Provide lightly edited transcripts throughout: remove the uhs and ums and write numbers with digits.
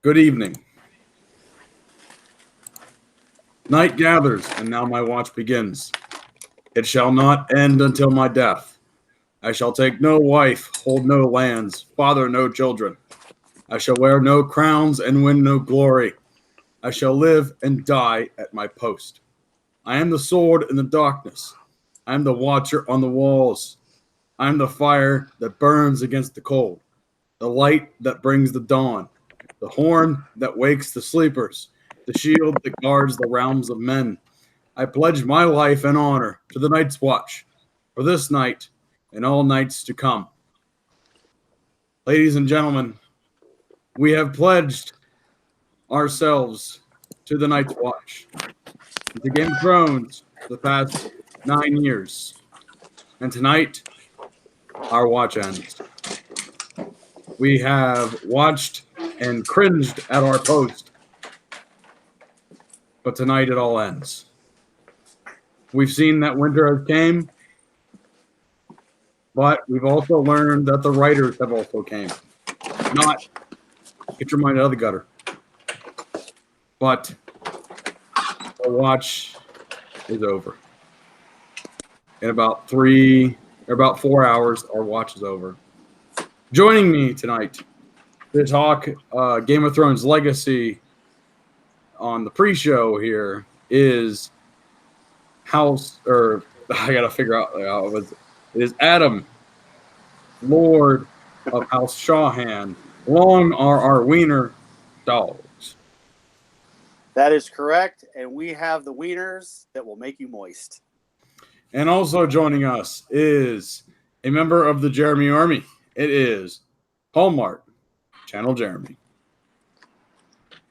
Good evening. Night gathers, and now my watch begins. It shall not end until my death. I shall take no wife, hold no lands, father no children. I shall wear no crowns and win no glory. I shall live and die at my post. I am the sword in the darkness. I am the watcher on the walls. I am the fire that burns against the cold, the light that brings the dawn, the horn that wakes the sleepers, the shield that guards the realms of men. I pledge my life and honor to the Night's Watch for this night and all nights to come. Ladies and gentlemen, we have pledged ourselves to the Night's Watch, to Game of Thrones for the past 9 years. And tonight, our watch ends. We have watched and cringed at our post, but tonight it all ends. We've seen that winter has came, but we've also learned that the writers have also came. Not get your mind out of the gutter. But our watch is over. In about 4 hours, our watch is over. Joining me tonight to talk Game of Thrones Legacy on the pre-show here is I gotta figure out how it was. It is Adam, Lord of House Shawhan. Long are our wiener dogs. That is correct, and we have the wieners that will make you moist. And also joining us is a member of the Jeremy Army. It is Hallmark, Channel Jeremy.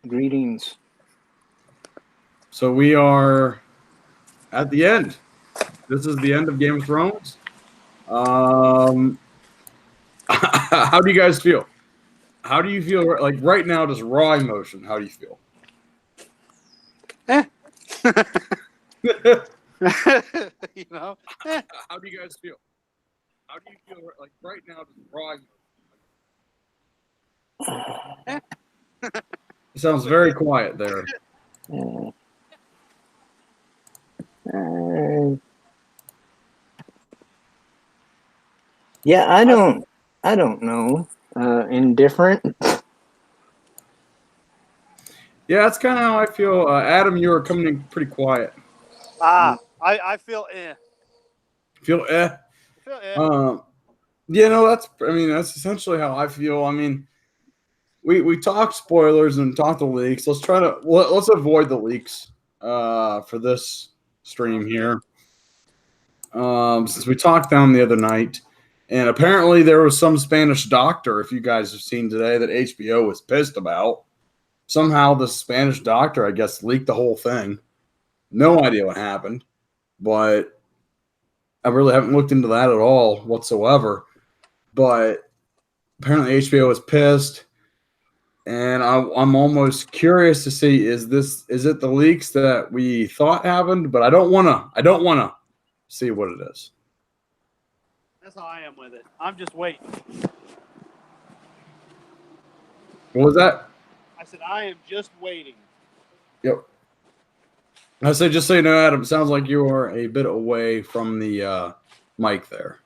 Greetings. So we are at the end. This is the end of Game of Thrones. How do you guys feel? How do you feel like right now, just raw emotion? How do you feel? You know? How do you guys feel? How do you feel like right now, just raw emotion? It sounds very quiet there. Yeah, I don't know. Indifferent. Yeah, that's kind of how I feel. Adam, you are coming in pretty quiet. I feel eh. Feel eh? I feel eh. Yeah, no, that's that's essentially how I feel. I mean, we talked spoilers and talked the leaks. Let's avoid the leaks for this stream here. Since we talked them the other night, and apparently there was some Spanish doctor, if you guys have seen today, that HBO was pissed about. Somehow the Spanish doctor, I guess, leaked the whole thing. No idea what happened, but I really haven't looked into that at all whatsoever. But apparently HBO was pissed, and I'm almost curious to see is it the leaks that we thought happened? But I don't wanna see what it is. That's how I am with it. I'm just waiting. What was that? I said I am just waiting. Yep. I say, just so you know, Adam, it sounds like you are a bit away from the mic there.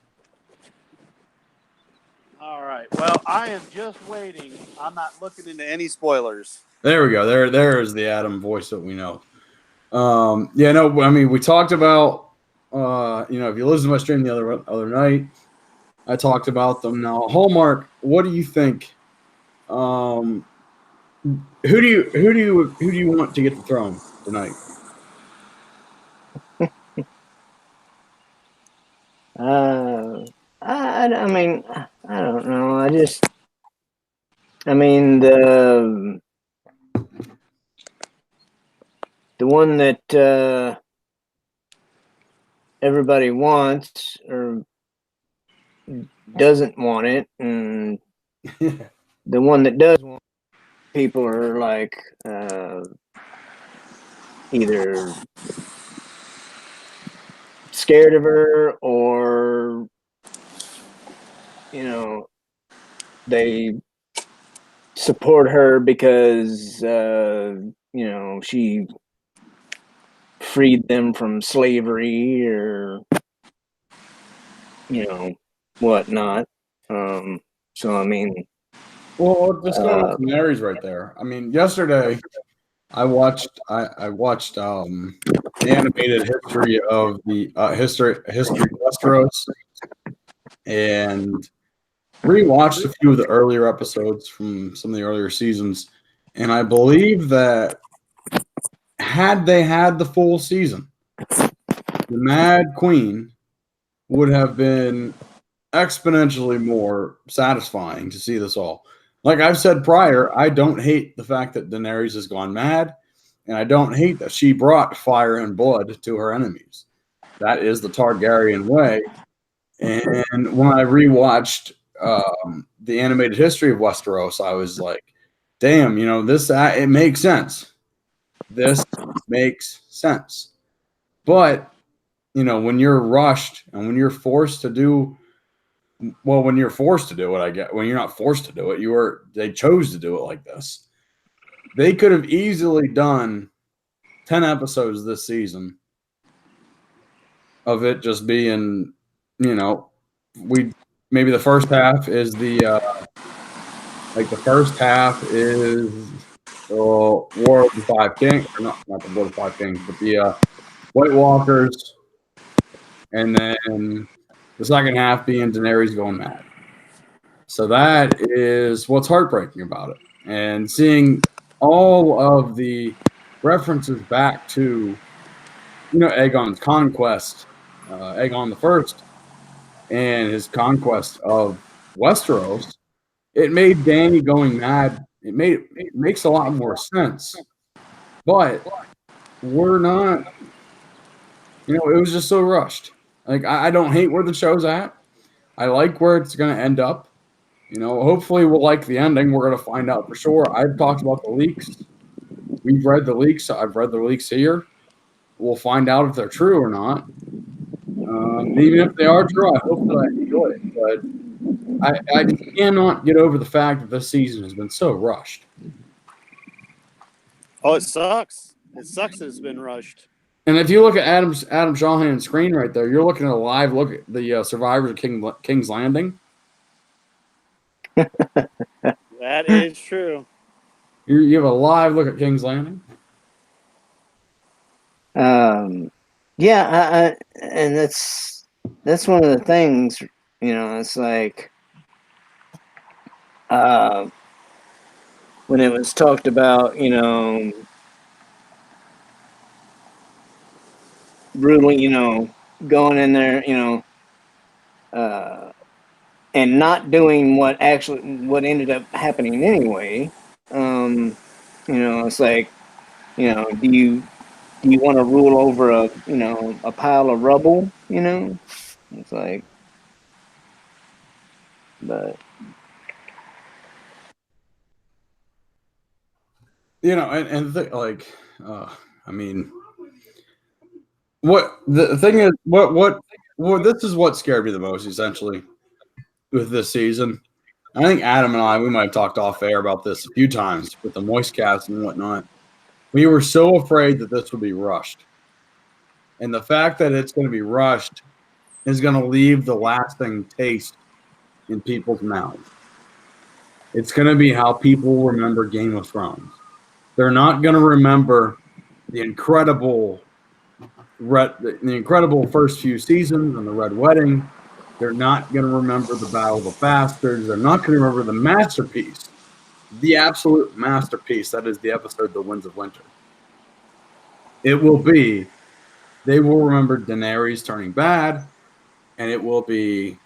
All right. Well, I am just waiting. I'm not looking into any spoilers. There we go. There is the Adam voice that we know. Yeah, no, I mean, we talked about, if you listened to my stream the other night, I talked about them. Now, Hallmark, what do you think? Who do you want to get the throne tonight? I mean, I don't know. The one that everybody wants or doesn't want it, and the one that does want it, people are like either scared of her or they support her because she freed them from slavery or whatnot. So I mean, Well, just going with Daenerys right there. I mean, yesterday I watched the animated history of the history of Westeros, and rewatched a few of the earlier episodes from some of the earlier seasons, and I believe that had they had the full season, the Mad Queen would have been exponentially more satisfying to see this all. Like I've said prior, I don't hate the fact that Daenerys has gone mad, and I don't hate that she brought fire and blood to her enemies. That is the Targaryen way. And when I rewatched the animated history of Westeros, I was like, damn, this it makes sense. This makes sense. But, when you're rushed and when you're forced to do when you're forced to do it, when you're not forced to do it, they chose to do it like this. They could have easily done 10 episodes this season of it just being, maybe the first half is the first half is War of the Five Kings, or not the War of the Five Kings, but the White Walkers, and then the second half being Daenerys going mad. So that is what's heartbreaking about it. And seeing all of the references back to, Aegon's conquest, Aegon the First, and his conquest of Westeros, it made Dany going mad. It makes a lot more sense. But we're not, it was just so rushed. Like, I don't hate where the show's at. I like where it's going to end up. Hopefully we'll like the ending. We're going to find out for sure. I've talked about the leaks. We've read the leaks. I've read the leaks here. We'll find out if they're true or not. Even if they are true, I hope that I enjoy it. But I cannot get over the fact that this season has been so rushed. Oh, it sucks. It sucks that it's been rushed. And if you look at Adam Shawhan's screen right there, you're looking at a live look at the survivors of King's Landing. That is true. You have a live look at King's Landing. Yeah, and that's one of the things. It's like when it was talked about, ruling, going in there, and not doing what ended up happening anyway. It's like, do you want to rule over a pile of rubble? It's like, but I mean, what the thing is, what this is what scared me the most, essentially, with this season. I think Adam and we might have talked off air about this a few times with the moist cast and whatnot. We were so afraid that this would be rushed. And the fact that it's going to be rushed is going to leave the lasting taste in people's mouths. It's going to be how people remember Game of Thrones. They're not going to remember the incredible first few seasons and the Red Wedding. They're not going to remember the Battle of the Bastards. They're not going to remember the masterpiece, the absolute masterpiece that is the episode The Winds of Winter. They will remember Daenerys turning bad, and it will be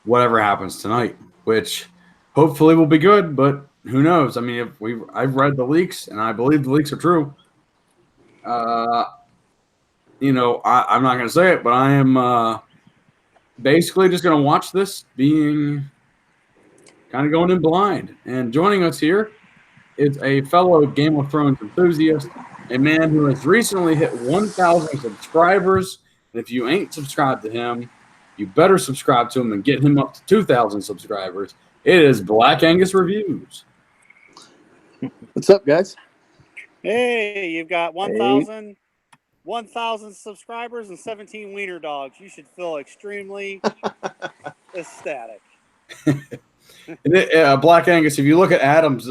whatever happens tonight, which hopefully will be good, but who knows? I mean, I've read the leaks, and I believe the leaks are true. I'm not going to say it, but I am basically just going to watch this being kind of going in blind. And joining us here is a fellow Game of Thrones enthusiast, a man who has recently hit 1,000 subscribers. And if you ain't subscribed to him, you better subscribe to him and get him up to 2,000 subscribers. It is Black Angus Reviews. What's up, guys? Hey, you've got 1,000 subscribers and 17 wiener dogs. You should feel extremely ecstatic. Black Angus, if you look at Adam's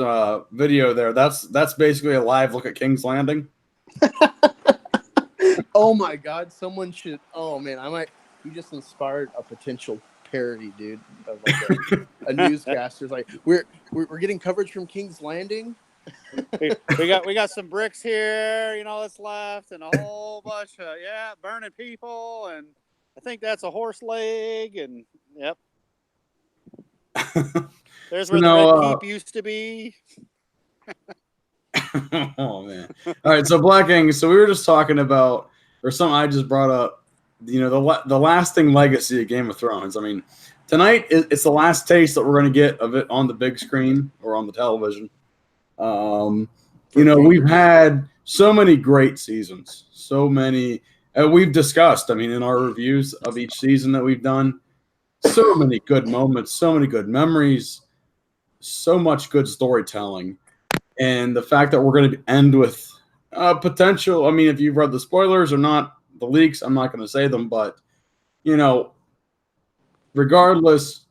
video there, that's basically a live look at King's Landing. Oh my God! Someone should. Oh man, You just inspired a potential parody, dude, of like a newscaster. Like we're getting coverage from King's Landing. we got some bricks here, that's left, and a whole bunch of burning people, and I think that's a horse leg, and yep. There's where the Red Keep used to be. Oh man! All right, so Black Angus. So we were just talking about, or something I just brought up. The lasting legacy of Game of Thrones. I mean, tonight it's the last taste that we're going to get of it on the big screen or on the television. We've had so many great seasons, so many we've discussed. I mean, in our reviews of each season that we've done, so many good moments, so many good memories, so much good storytelling, and the fact that we're going to end with potential. I mean, if you've read the spoilers or not, the leaks, I'm not going to say them, but regardless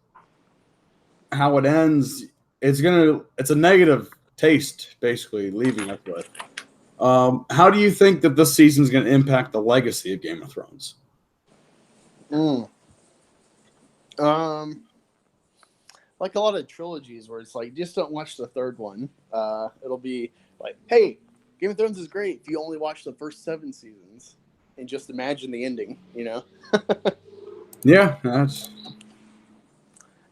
how it ends, it's a negative taste, basically, leaving us with. How do you think that this season is going to impact the legacy of Game of Thrones? Like a lot of trilogies where it's like, just don't watch the third one. It'll be like, hey, Game of Thrones is great if you only watch the first 7 seasons and just imagine the ending, Yeah,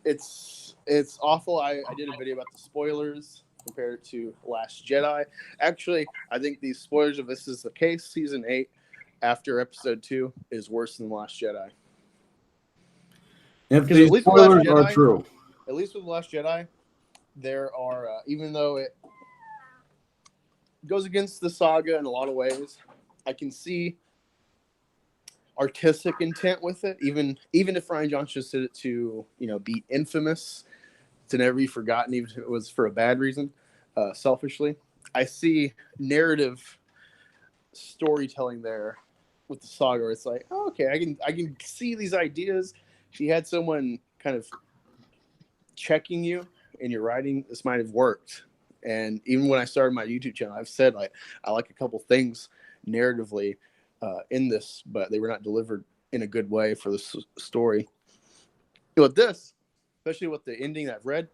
it's awful. I did a video about the spoilers compared to Last Jedi. Actually, I think these spoilers, if this is the case, season 8 after episode 2 is worse than Last Jedi. If these spoilers are true. At least with Last Jedi, there are, even though it goes against the saga in a lot of ways, I can see artistic intent with it. Even if Rian Johnson just did it to, be infamous, to never be forgotten, even if it was for a bad reason, selfishly. I see narrative storytelling there with the saga where it's like, oh, okay, I can see these ideas. If you had someone kind of checking you in your writing, this might have worked. And even when I started my YouTube channel, I've said I like a couple things narratively in this, but they were not delivered in a good way for this story. With this, especially with the ending I've read,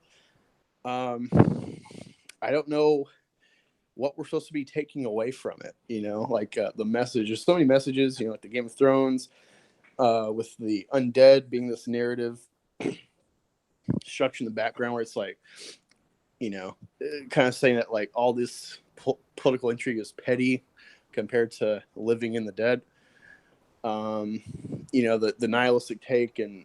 I don't know what we're supposed to be taking away from it. The message. There's so many messages. Like the Game of Thrones, with the undead being this narrative structure in the background, where it's like, kind of saying that like all this political intrigue is petty compared to living in the dead. The nihilistic take and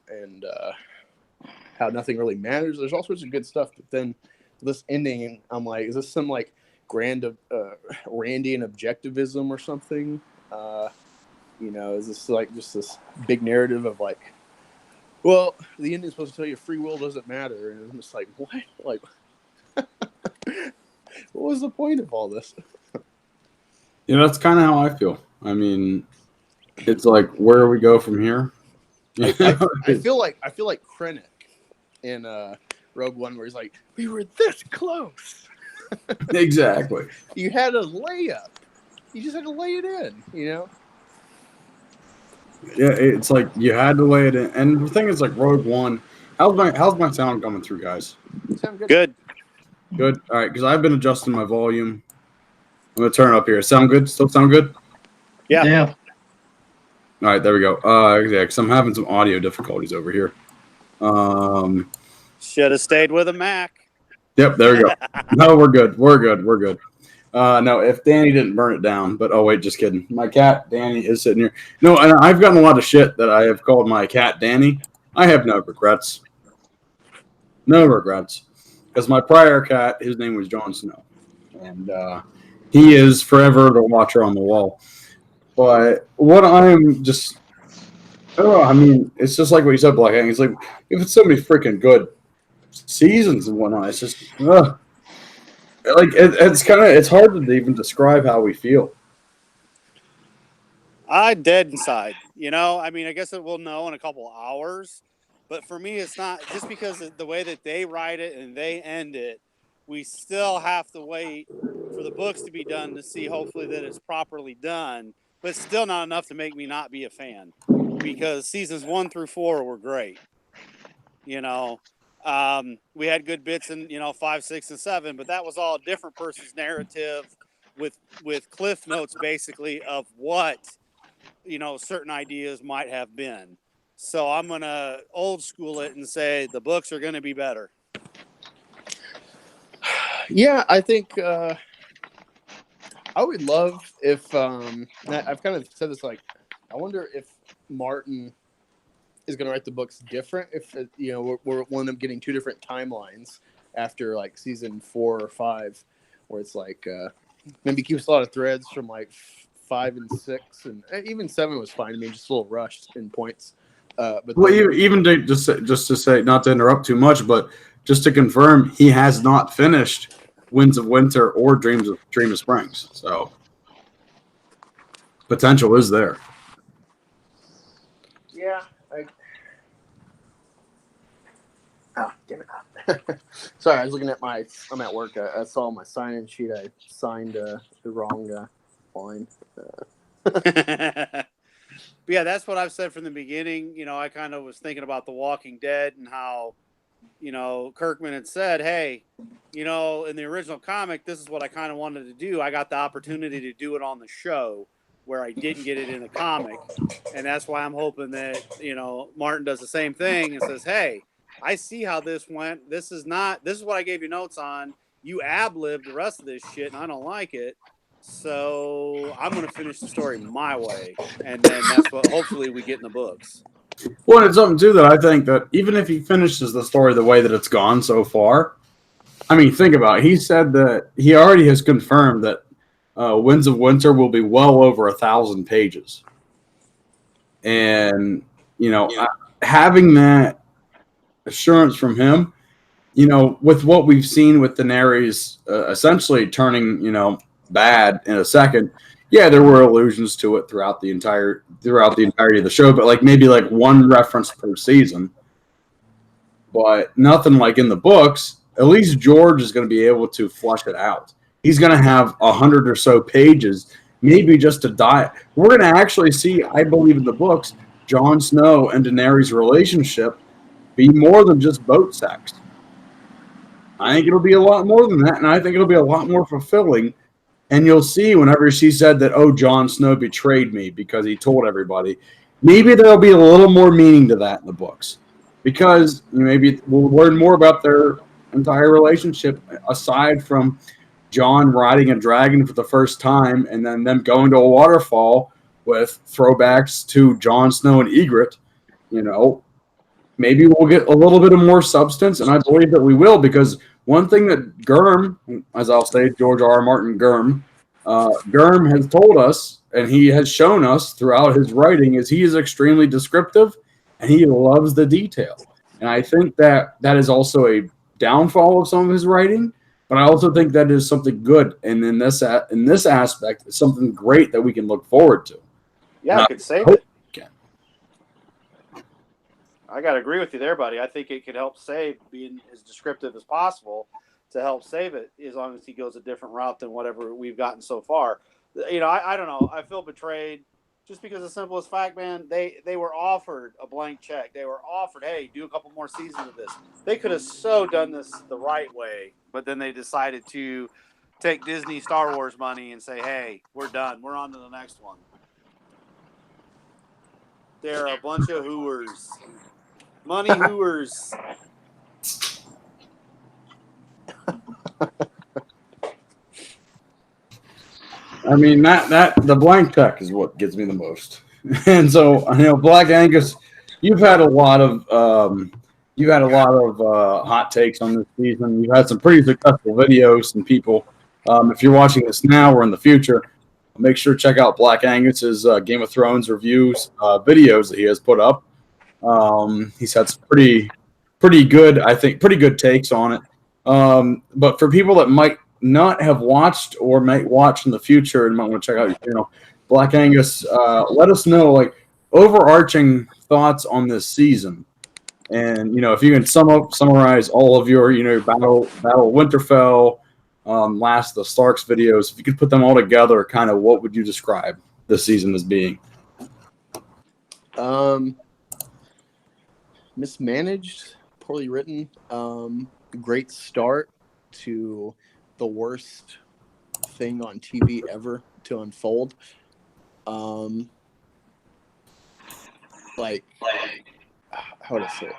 how nothing really matters. There's all sorts of good stuff, but then this ending, I'm like, is this some like grand Randian objectivism or something? Is this like just this big narrative of like, well, the ending is supposed to tell you free will doesn't matter, and I'm just like, what? Like, what was the point of all this? That's kind of how I feel. I mean, it's like, where do we go from here? I feel like Krennic in Rogue One, where he's like, we were this close. Exactly. You had a layup. You just had to lay it in, Yeah, it's like you had to lay it in. And the thing is, like, Rogue One, how's my sound coming through, guys? Sound Good. Good. All right, because I've been adjusting my volume. I'm gonna turn it up here. Sound good? Still sound good? Yeah. All right, there we go. Yeah, because I'm having some audio difficulties over here. Should have stayed with a Mac. Yep, there we go. No, we're good. No, if Danny didn't burn it down, but oh wait, just kidding. My cat Danny is sitting here. No, and I've gotten a lot of shit that I have called my cat Danny. I have no regrets. No regrets, because my prior cat, his name was Jon Snow, and he is forever the watcher on the wall. But what I'm just, I don't know. I mean, it's just like what you said, Black Hank. It's like, if it's somebody freaking good seasons and whatnot. It's just it's hard to even describe how we feel. I dead inside. I mean, I guess we'll know in a couple hours. But for me, it's not just because of the way that they write it and they end it. We still have to wait for the books to be done to see, hopefully, that it's properly done. But it's still not enough to make me not be a fan, because seasons 1 through 4 were great. We had good bits in 5, 6, and 7, but that was all a different person's narrative with cliff notes, basically, of what certain ideas might have been. So I'm going to old school it and say the books are going to be better. Yeah, I think I would love if I've kind of said this, like, I wonder if Martin is going to write the books different, if we'll end up getting 2 different timelines after like season 4 or 5, where it's like maybe keeps a lot of threads from like 5 and 6, and even 7 was fine. I mean, just a little rushed in points. But even just to say, not to interrupt too much, but just to confirm, he has not finished Winds of Winter or Dream of Springs. So potential is there. Yeah. Damn it. Sorry, I was looking at I'm at work. I saw my sign-in sheet. I signed the wrong line. But yeah, that's what I've said from the beginning. I kind of was thinking about The Walking Dead and how, Kirkman had said, hey, in the original comic, this is what I kind of wanted to do. I got the opportunity to do it on the show where I didn't get it in the comic. And that's why I'm hoping that, Martin does the same thing and says, hey, I see how this went. This is what I gave you notes on. You ad-libbed the rest of this shit and I don't like it. So I'm going to finish the story my way, and then that's what hopefully we get in the books. Well, it's something too that I think that even if he finishes the story the way that it's gone so far, I mean, think about it. He said that he already has confirmed that Winds of Winter will be well over 1,000 pages, and having that assurance from him, with what we've seen with Daenerys essentially turning, bad in a second. Yeah, there were allusions to it throughout the entirety of the show, but maybe one reference per season. But nothing like in the books. At least George is going to be able to flush it out. He's going to have 100 or so pages, maybe just to die. We're going to actually see, I believe in the books, Jon Snow and Daenerys' relationship be more than just boat sex. I think it'll be a lot more than that, and I think it'll be a lot more fulfilling. And you'll see whenever she said that, oh, Jon Snow betrayed me because he told everybody, maybe there'll be a little more meaning to that in the books. Because maybe we'll learn more about their entire relationship aside from Jon riding a dragon for the first time and then them going to a waterfall with throwbacks to Jon Snow and Ygritte. Maybe we'll get a little bit of more substance, and I believe that we will, because one thing that Gurm, as I'll say, George R. R. Martin Gurm has told us, and he has shown us throughout his writing, is he is extremely descriptive, and he loves the detail. And I think that is also a downfall of some of his writing, but I also think that is something good. And in this aspect, it's something great that we can look forward to. Yeah, I could save it. I got to agree with you there, buddy. I think it could help save being as descriptive as possible to help save it, as long as he goes a different route than whatever we've gotten so far. I don't know. I feel betrayed just because the simplest fact, man, they were offered a blank check. They were offered, hey, do a couple more seasons of this. They could have so done this the right way, but then they decided to take Disney Star Wars money and say, hey, we're done. We're on to the next one. They're a bunch of hooers. Money hooers. I mean, that the blank check is what gets me the most. And so, Black Angus, you've had a lot of hot takes on this season. You've had some pretty successful videos, and people, if you're watching this now or in the future, make sure to check out Black Angus's Game of Thrones reviews videos that he has put up. He's had some pretty pretty good, I think, pretty good takes on it. But for people that might not have watched or might watch in the future and might want to check out, Black Angus, let us know like overarching thoughts on this season. And if you can summarize all of your Battle of Winterfell, Last of the Starks videos, if you could put them all together, kind of what would you describe this season as being? Mismanaged, poorly written, great start to the worst thing on TV ever to unfold. How to say it?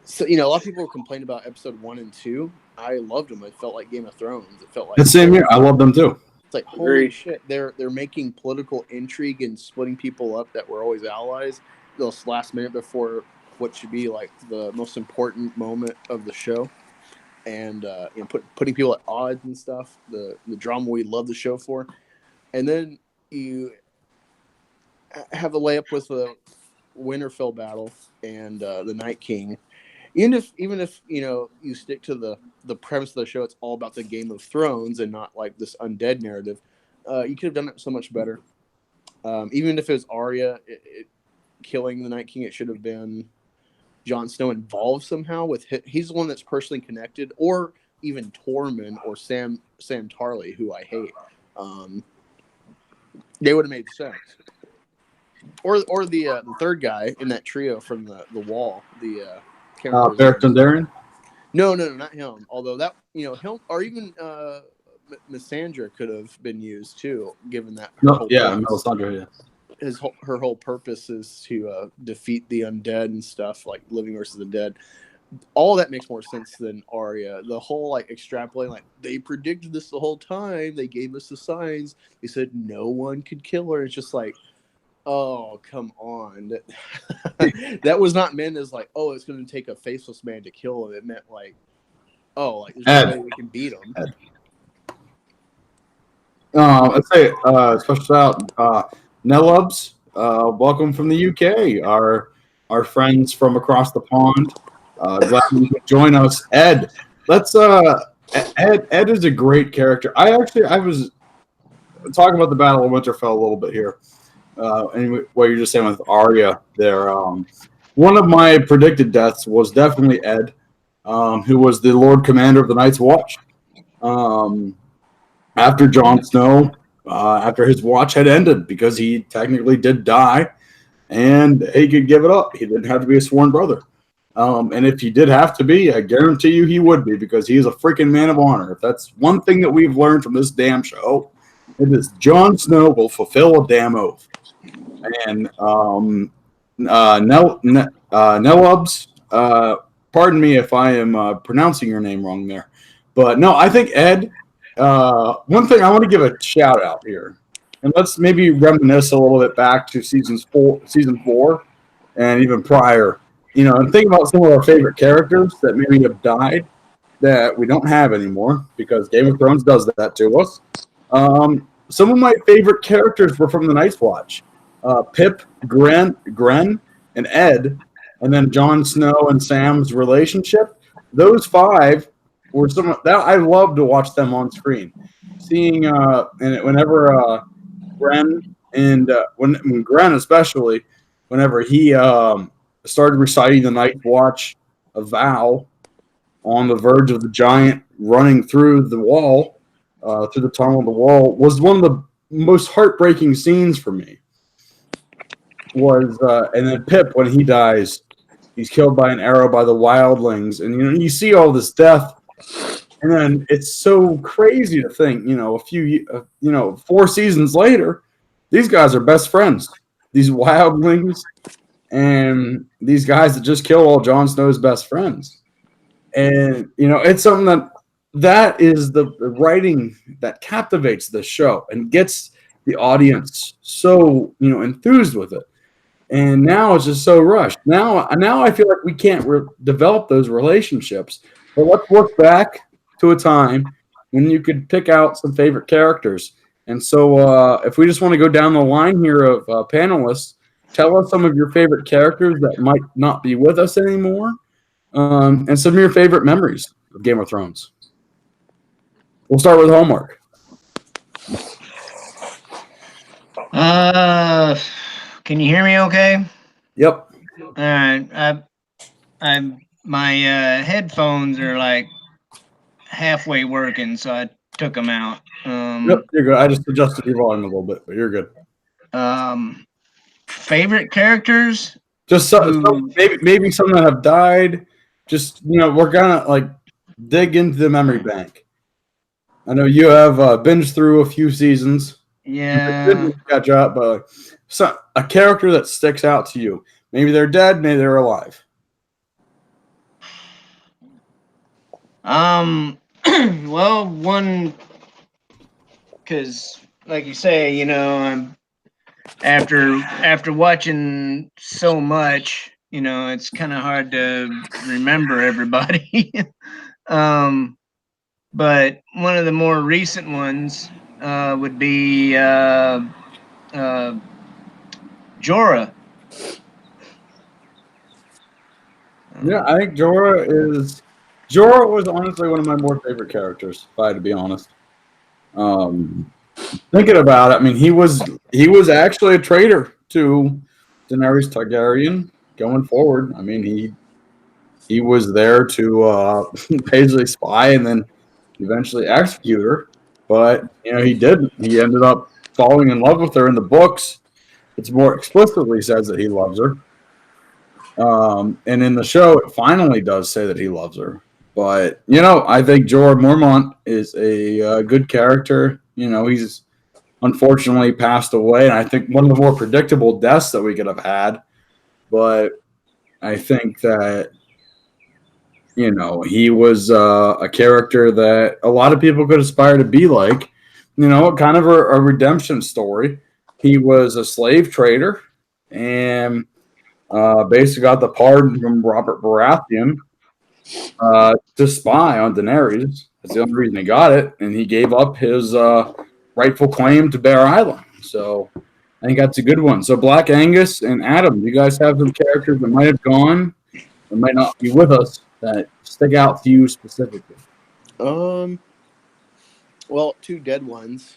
So, a lot of people complained about episode 1 and 2. I loved them. It felt like Game of Thrones. It felt like the same here. I love them too. It's like, holy shit, they're making political intrigue and splitting people up that were always allies this last minute before what should be like the most important moment of the show, and putting people at odds and stuff. The drama we love the show for, and then you have a layup with the Winterfell battle and the Night King. Even if you stick to the premise of the show, it's all about the Game of Thrones and not like this undead narrative. You could have done it so much better. Even if it was Arya killing the Night King, it should have been Jon Snow involved somehow with he's the one that's personally connected, or even Tormund or Sam Tarly, who I hate. They would have made sense. Or the third guy in that trio from the wall, Beric Dondarrion? No, not him. Although that him or even Missandra could have been used too, given that. Melisandre. Yeah. Her whole purpose is to defeat the undead and stuff, like living versus the dead. All that makes more sense than Arya. The whole extrapolating, they predicted this the whole time. They gave us the signs. They said no one could kill her. It's just like, oh, come on. That was not meant as it's going to take a faceless man to kill him. It meant there's no way we can beat him. Let's say special shout out Nelubs. Welcome from the UK. Our friends from across the pond. Glad you could join us. Ed, let's Ed is a great character. I was talking about the Battle of Winterfell a little bit here. And what you're just saying with Arya there. One of my predicted deaths was definitely Ed, who was the Lord Commander of the Night's Watch. After Jon Snow, after his watch had ended, because he technically did die, and he could give it up. He didn't have to be a sworn brother. And if he did have to be, I guarantee you he would be, because he is a freaking man of honor. If that's one thing that we've learned from this damn show, it is Jon Snow will fulfill a damn oath. And Nelubs, pardon me if I am pronouncing your name wrong there. But no, I think Ed, one thing I want to give a shout out here, and let's maybe reminisce a little bit back to season 4 and even prior, and think about some of our favorite characters that maybe have died that we don't have anymore, because Game of Thrones does that to us. Some of my favorite characters were from the Night's Watch. Pip, Gren, and Ed, and then Jon Snow and Sam's relationship. Those 5 were some that I love to watch them on screen. Seeing and whenever Gren and when Gren especially, whenever he started reciting the Night's Watch, a vow on the verge of the giant running through the wall, through the tunnel of the wall, was one of the most heartbreaking scenes for me. And then Pip, when he dies, he's killed by an arrow by the wildlings, and you see all this death, and then it's so crazy to think, a few 4 seasons later, these guys are best friends. These wildlings and these guys that just killed all Jon Snow's best friends, and it's something that is the writing that captivates the show and gets the audience so enthused with it. And now it's just so rushed. Now I feel like we can't develop those relationships. But let's look back to a time when you could pick out some favorite characters. And so if we just want to go down the line here of panelists, Tell us some of your favorite characters that might not be with us anymore, and some of your favorite memories of Game of Thrones. We'll start with Homework. Can you hear me okay? Yep. All right. My headphones are like halfway working, so I took them out. Yep, you're good. I just adjusted your volume a little bit, but you're good. Favorite characters? Just maybe some that have died. Just we're gonna like dig into the memory bank. I know you have binged through a few seasons. Yeah. Catch up, but a character that sticks out to you. Maybe they're dead, maybe they're alive. Well, one, because like you say, I'm after watching so much, it's kind of hard to remember everybody. But one of the more recent ones would be Jorah. Yeah, I think Jorah was honestly one of my more favorite characters, if I had to be honest. Thinking about it, I mean, he was actually a traitor to Daenerys Targaryen going forward. I mean, he was there to basically spy and then eventually execute her. But he didn't. He ended up falling in love with her in the books. It's more explicitly says that he loves her. And in the show, it finally does say that he loves her. But, I think Jorah Mormont is a good character. He's unfortunately passed away. And I think one of the more predictable deaths that we could have had. But I think that, he was a character that a lot of people could aspire to be like. Kind of a redemption story. He was a slave trader and basically got the pardon from Robert Baratheon to spy on Daenerys. That's the only reason he got it, and he gave up his rightful claim to Bear Island. So I think that's a good one. So Black Angus and Adam, you guys have some characters that might have gone, that might not be with us, that stick out to you specifically. Well, two dead ones.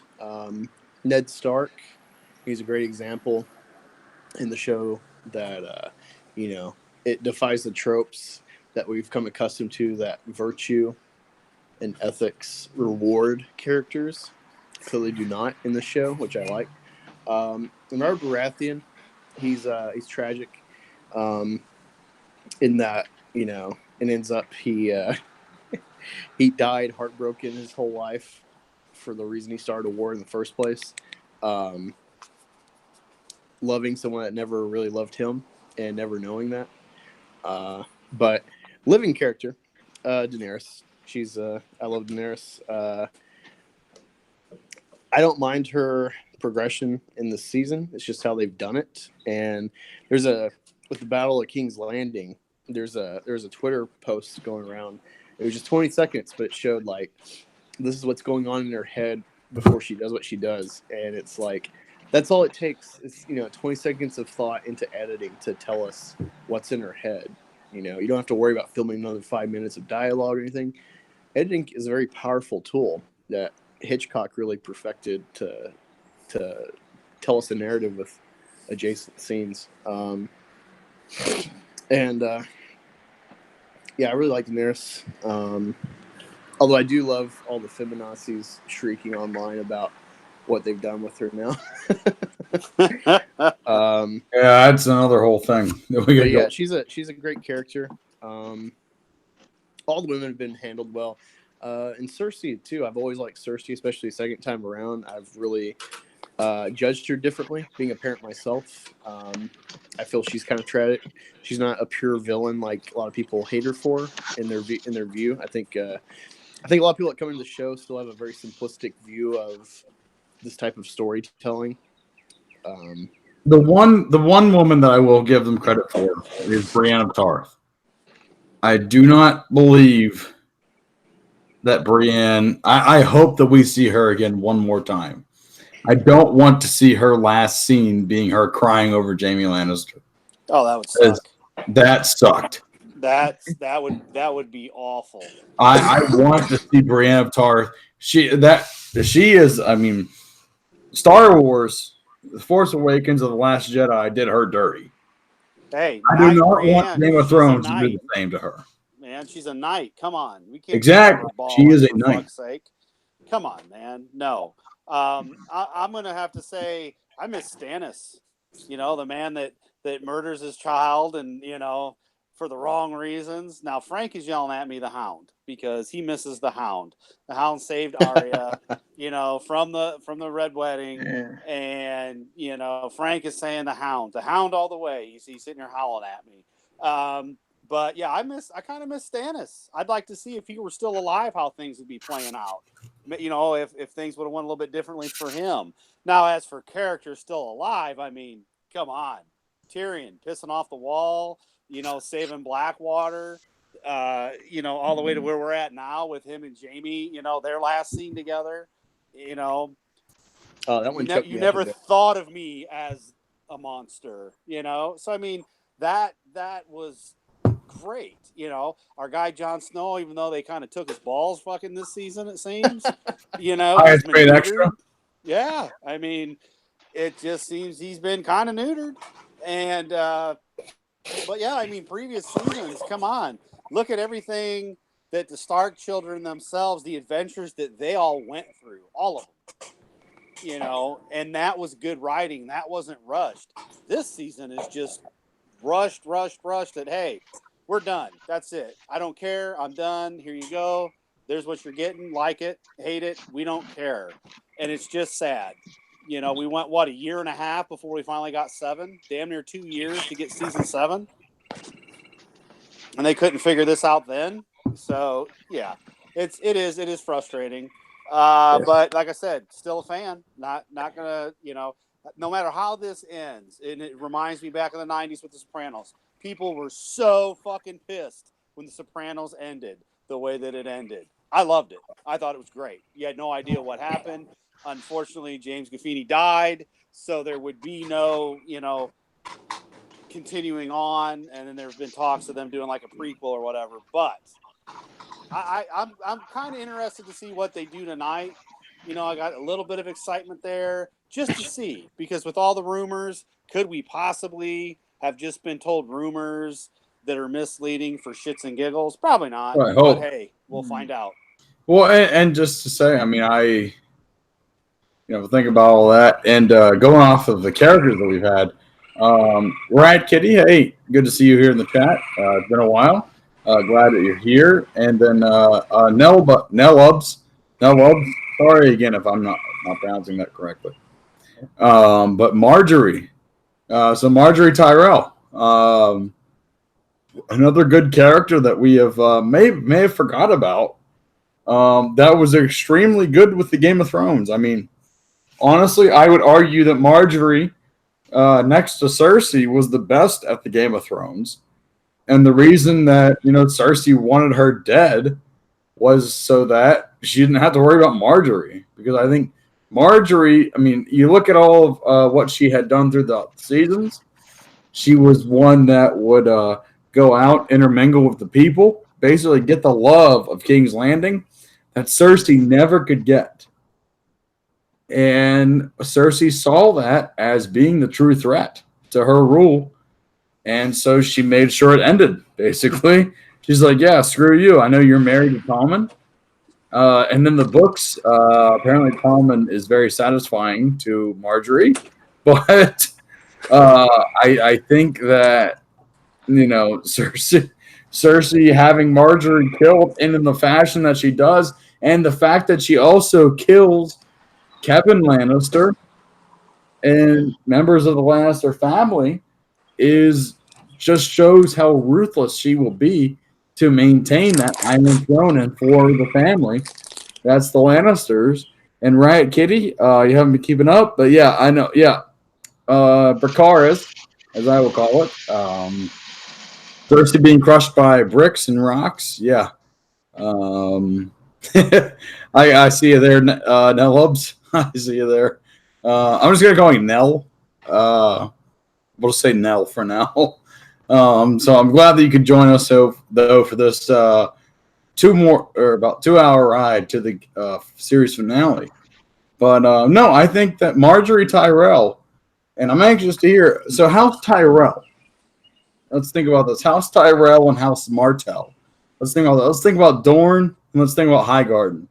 Ned Stark, he's a great example in the show that it defies the tropes that we've come accustomed to, that virtue and ethics reward characters. Clearly do not in the show, which I like. Robert Baratheon, he's tragic in that it ends up he died heartbroken his whole life for the reason he started a war in the first place. Loving someone that never really loved him and never knowing that. But living character, Daenerys. I love Daenerys. I don't mind her progression in the season. It's just how they've done it. And with the Battle of King's Landing, there's a Twitter post going around. It was just 20 seconds, but it showed like this is what's going on in her head before she does what she does. And it's like that's all it takes. It's 20 seconds of thought into editing to tell us what's in her head. You don't have to worry about filming another 5 minutes of dialogue or anything. Editing is a very powerful tool that Hitchcock really perfected to tell us a narrative with adjacent scenes. I really like Daenerys. Although I do love all the feminazis shrieking online about what they've done with her now. That's another whole thing. She's a great character. All the women have been handled well. And Cersei too. I've always liked Cersei, especially the second time around. I've really judged her differently, being a parent myself. I feel she's kind of tragic. She's not a pure villain like a lot of people hate her for in their view. I think a lot of people that come into the show still have a very simplistic view of this type of storytelling. The one woman that I will give them credit for is Brienne of Tarth. I do not believe that Brienne. I hope that we see her again one more time. I don't want to see her last scene being her crying over Jaime Lannister. Oh, that would suck. That sucked. That would be awful. I want to see Brienne of Tarth. She is. I mean, Star Wars, The Force Awakens, and The Last Jedi did her dirty. Hey, I do not Brienne, want Game of Thrones to do the same to her. Man, she's a knight. Come on, we can't Exactly. She is a knight. Fuck's sake. Come on, man. No. I'm gonna have to say I miss Stannis. You know, the man that murders his child, and for the wrong reasons. Now Frank is yelling at me, the Hound, because he misses the Hound. The Hound saved Arya, from the Red Wedding, and Frank is saying the Hound all the way. He's sitting here howling at me. But yeah, I kind of miss Stannis. I'd like to see if he were still alive, how things would be playing out. If things would have went a little bit differently for him. Now, as for characters still alive, I mean, come on, Tyrion pissing off the wall, saving Blackwater, all the way to where we're at now with him and Jaime, their last scene together, Oh, that one you never thought of me as a monster, So I mean, that was great. Our guy Jon Snow, even though they kind of took his balls fucking this season, it seems. Highest paid extra. Yeah, I mean, it just seems he's been kind of neutered, and but yeah, I mean, previous seasons, come on, look at everything that the Stark children themselves, the adventures that they all went through, all of them, and that was good writing. That wasn't rushed. This season is just rushed. That hey, we're done. That's it. I don't care. I'm done. Here you go. There's what you're getting. Like it, hate it. We don't care. And it's just sad. We went, a year and a half before we finally got 7? Damn near 2 years to get season 7. And they couldn't figure this out then. So, yeah, it is frustrating. But like I said, still a fan. Not going to, no matter how this ends. And it reminds me back in the 90s with The Sopranos. People were so fucking pissed when The Sopranos ended the way that it ended. I loved it. I thought it was great. You had no idea what happened. Unfortunately, James Gandolfini died, so there would be no, continuing on. And then there's been talks of them doing like a prequel or whatever. But I'm kind of interested to see what they do tonight. I got a little bit of excitement there just to see, because with all the rumors, could we possibly have just been told rumors that are misleading for shits and giggles? Probably not. Well, I hope. But hey, we'll find out. Well, and just to say, I mean, think about all that, and going off of the characters that we've had, Riot Kitty, hey, good to see you here in the chat. It's been a while. Glad that you're here. And then Nellubs, sorry again if I'm not pronouncing that correctly. But Margaery, so Margaery Tyrell, another good character that we have may have forgot about. That was extremely good with the Game of Thrones. I mean, honestly, I would argue that Margaery, next to Cersei, was the best at the Game of Thrones. And the reason that, Cersei wanted her dead was so that she didn't have to worry about Margaery. Because I think Margaery, I mean, you look at all of what she had done through the seasons, she was one that would go out, intermingle with the people, basically get the love of King's Landing that Cersei never could get. And Cersei saw that as being the true threat to her rule. And so she made sure it ended, basically. She's like, yeah, screw you. I know you're married to Tommen. And then the books, apparently Tommen is very satisfying to Margaery. But I think that, Cersei having Margaery killed in the fashion that she does, and the fact that she also kills Kevin Lannister and members of the Lannister family just shows how ruthless she will be to maintain that Iron Throne and for the family. That's the Lannisters. And Riot Kitty, you haven't been keeping up, but yeah, I know. Yeah, Bracaris, as I will call it. Cersei being crushed by bricks and rocks. Yeah. I see you there, Nellubs. I see you there. I'm just gonna go Nell. We'll just say Nell for now. So I'm glad that you could join us for this about 2-hour ride to the series finale. But no, I think that Margaery Tyrell, and I'm anxious to hear. So House Tyrell. Let's think about this. House Tyrell and House Martell. Let's think about that. Let's think about Dorne and let's think about Highgarden.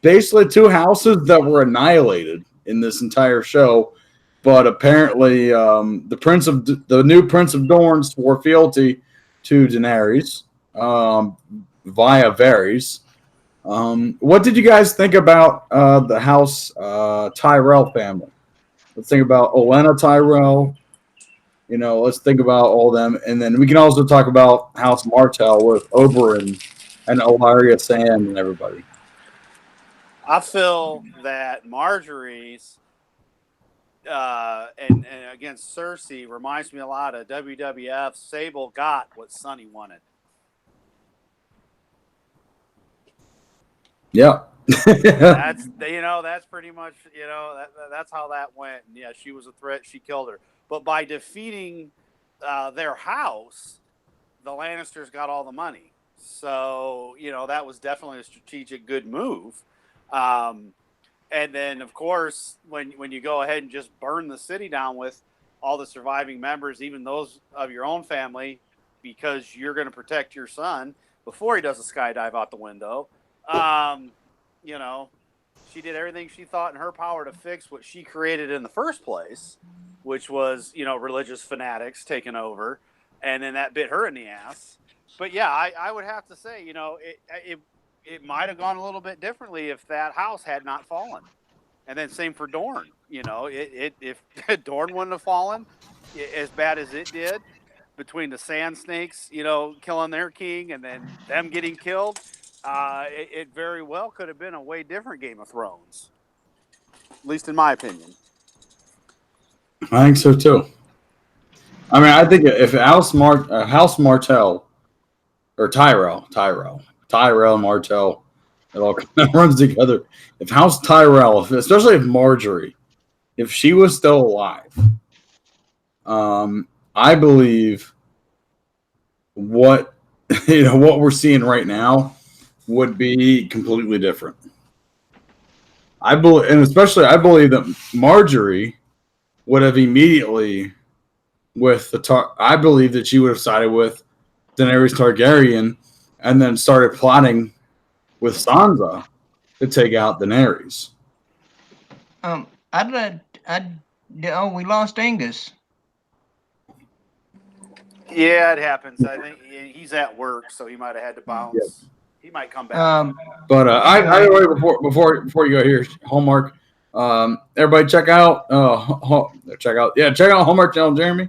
Basically, 2 houses that were annihilated in this entire show, but apparently, the new Prince of Dorne swore fealty to Daenerys via Varys. What did you guys think about the House Tyrell family? Let's think about Olenna Tyrell. Let's think about all of them, and then we can also talk about House Martell with Oberyn and Olyria Sand and everybody. I feel that Marjorie's and against Cersei reminds me a lot of WWF. Sable got what Sonny wanted. Yeah. That's pretty much that's how that went. And yeah, she was a threat. She killed her. But by defeating their house, the Lannisters got all the money. So that was definitely a strategic good move. And then, of course, when you go ahead and just burn the city down with all the surviving members, even those of your own family, because you're going to protect your son before he does a skydive out the window, she did everything she thought in her power to fix what she created in the first place, which was, religious fanatics taking over. And then that bit her in the ass. But, yeah, I would have to say, it might have gone a little bit differently if that house had not fallen. And then same for Dorne. If Dorne wouldn't have fallen as bad as it did, between the Sand Snakes, killing their king and then them getting killed, it very well could have been a way different Game of Thrones. At least in my opinion. I think so too. I mean, I think if House Martell or Tyrell Martell, it all kind of runs together. If House Tyrell, especially if Margaery, if she was still alive, I believe what we're seeing right now would be completely different. I believe that Margaery would have immediately I believe that she would have sided with Daenerys Targaryen and then started plotting with Sansa to take out Daenerys. We lost Angus. Yeah, it happens. I think he's at work, so he might have had to bounce. Yep. He might come back. But before you go here, Hallmark. Everybody check out Hallmark Channel Jeremy,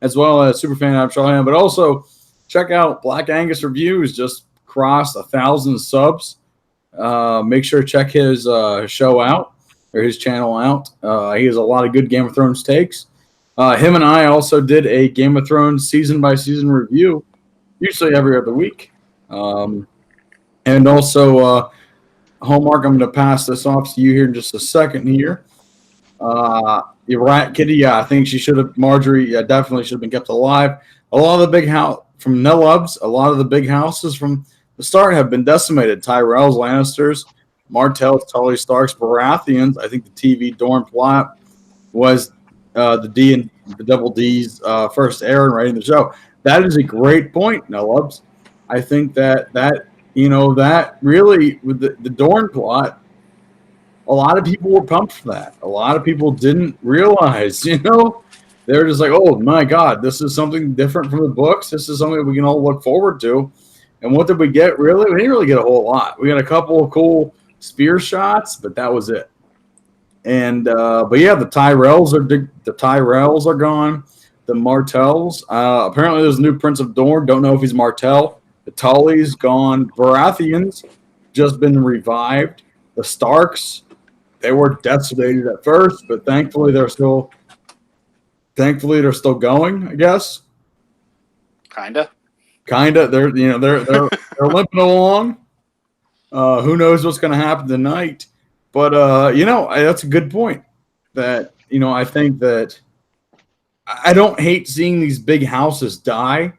as well as Superfan Abshalom, but also check out Black Angus Reviews. Just crossed 1,000 subs. Make sure to check his show out or his channel out. He has a lot of good Game of Thrones takes. Him and I also did a Game of Thrones season by season review, usually every other week. And also, Hallmark, I'm going to pass this off to you here in just a second here. You're right, Kitty. Yeah, I think Margaery definitely should have been kept alive. A lot of the big house from Nellubs, a lot of the big houses from the start have been decimated. Tyrells, Lannisters, Martells, Tully Starks, Baratheons. I think the TV Dorne plot was the Double D's first error in writing the show. That is a great point, Nellubs. I think that really, with the Dorne plot, a lot of people were pumped for that. A lot of people didn't realize, they were just like, oh my God, this is something different from the books. This is something we can all look forward to. And what did we get? Really, we didn't really get a whole lot. We got a couple of cool spear shots, but that was it. And but yeah, the Tyrells are gone. The Martells. Apparently, there's a new Prince of Dorne. Don't know if he's Martell. The Tully's gone. Baratheons just been revived. The Starks, they were decimated at first, but thankfully they're still going, I guess. Kinda. They're limping along. Who knows what's going to happen tonight? But that's a good point. That I think that I don't hate seeing these big houses die.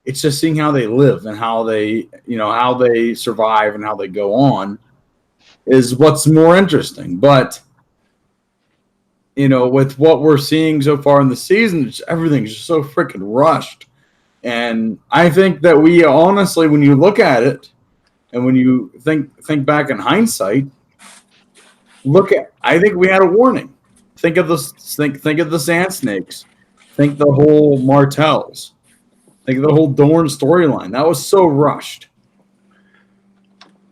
It's just seeing how they live and how they survive and how they go on is what's more interesting. But with what we're seeing so far in the season, everything's just so freaking rushed. And I think that we honestly, when you look at it and when you think back in hindsight, I think we had a warning. Think of the Sand Snakes. Think the whole Martells. Think of the whole Dorne storyline. That was so rushed.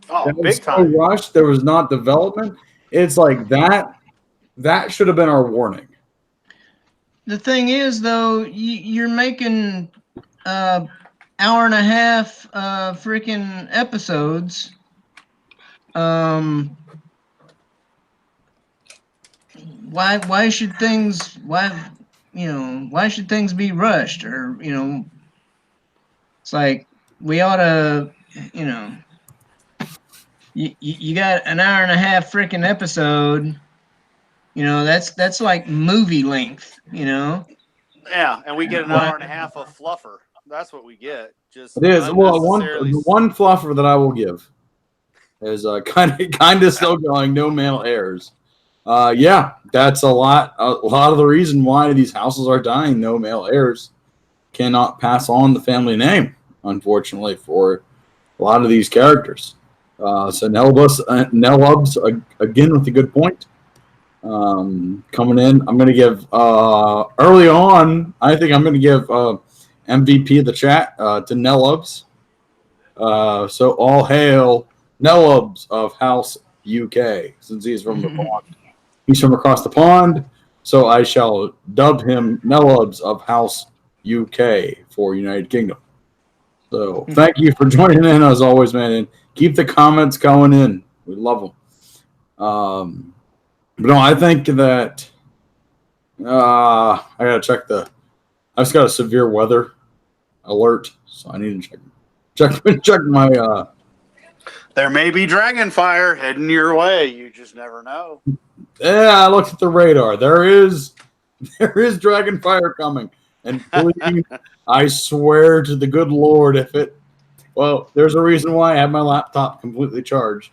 Oh, that big was time. So rushed. There was not development. It's like that. That should have been our warning. The thing is, though, you're making hour and a half freaking episodes. Why should things be rushed? Or it's like we ought to you got an hour and a half freaking episode. That's like movie length. Yeah, and we get an hour and a half of fluffer. That's what we get. Just It is. Well, unnecessarily- one fluffer that I will give is kind of still going. No male heirs. Yeah, that's a lot of the reason why these houses are dying. No male heirs cannot pass on the family name, unfortunately, for a lot of these characters. So Nellubs again with a good point. Coming in, I'm going to give early on. I think I'm going to give MVP of the chat to Nellubs. So all hail Nellubs of House UK, since he's from the pond. He's from across the pond, so I shall dub him Nellubs of House UK for United Kingdom. So thank you for joining in as always, man. And keep the comments going in. We love them. But no, I think that I gotta check I just got a severe weather alert, so I need to check my. There may be dragon fire heading your way. You just never know. Yeah, I looked at the radar. There is dragon fire coming, and please, I swear to the good Lord, there's a reason why I have my laptop completely charged.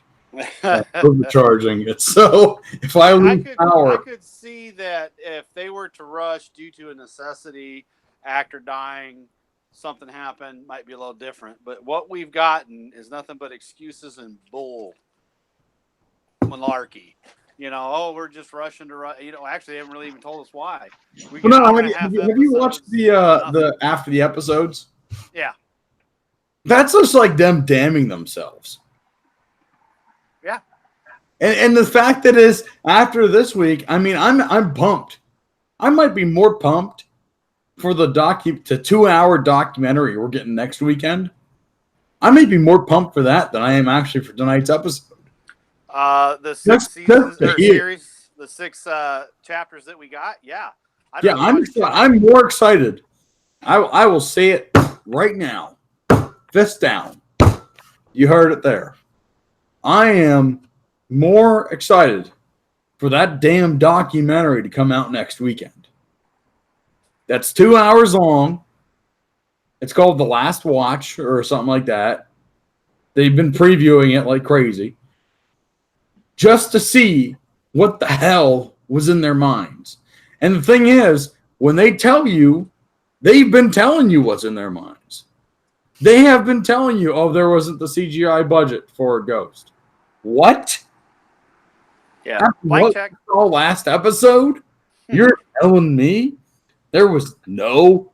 Overcharging it. So if I lose power, I could see that if they were to rush due to a necessity, actor dying, something happened, might be a little different. But what we've gotten is nothing but excuses and bull malarkey. We're just rushing to rush. Actually, they haven't really even told us why. Have you watched the after the episodes? Yeah. That's just like them damning themselves. Yeah. And the fact that is after this week, I mean, I'm pumped. I might be more pumped for the 2-hour documentary we're getting next weekend. I may be more pumped for that than I am actually for tonight's episode. The 6 seasons or series, the 6 chapters that we got. Yeah. I'm more excited. I will say it right now. Fist down. You heard it there. I am more excited for that damn documentary to come out next weekend. That's 2 hours long. It's called The Last Watch or something like that. They've been previewing it like crazy just to see what the hell was in their minds. And the thing is, when they tell you, they've been telling you what's in their minds. They have been telling you, there wasn't the CGI budget for a ghost. What? Yeah. What check. Last episode? You're telling me there was no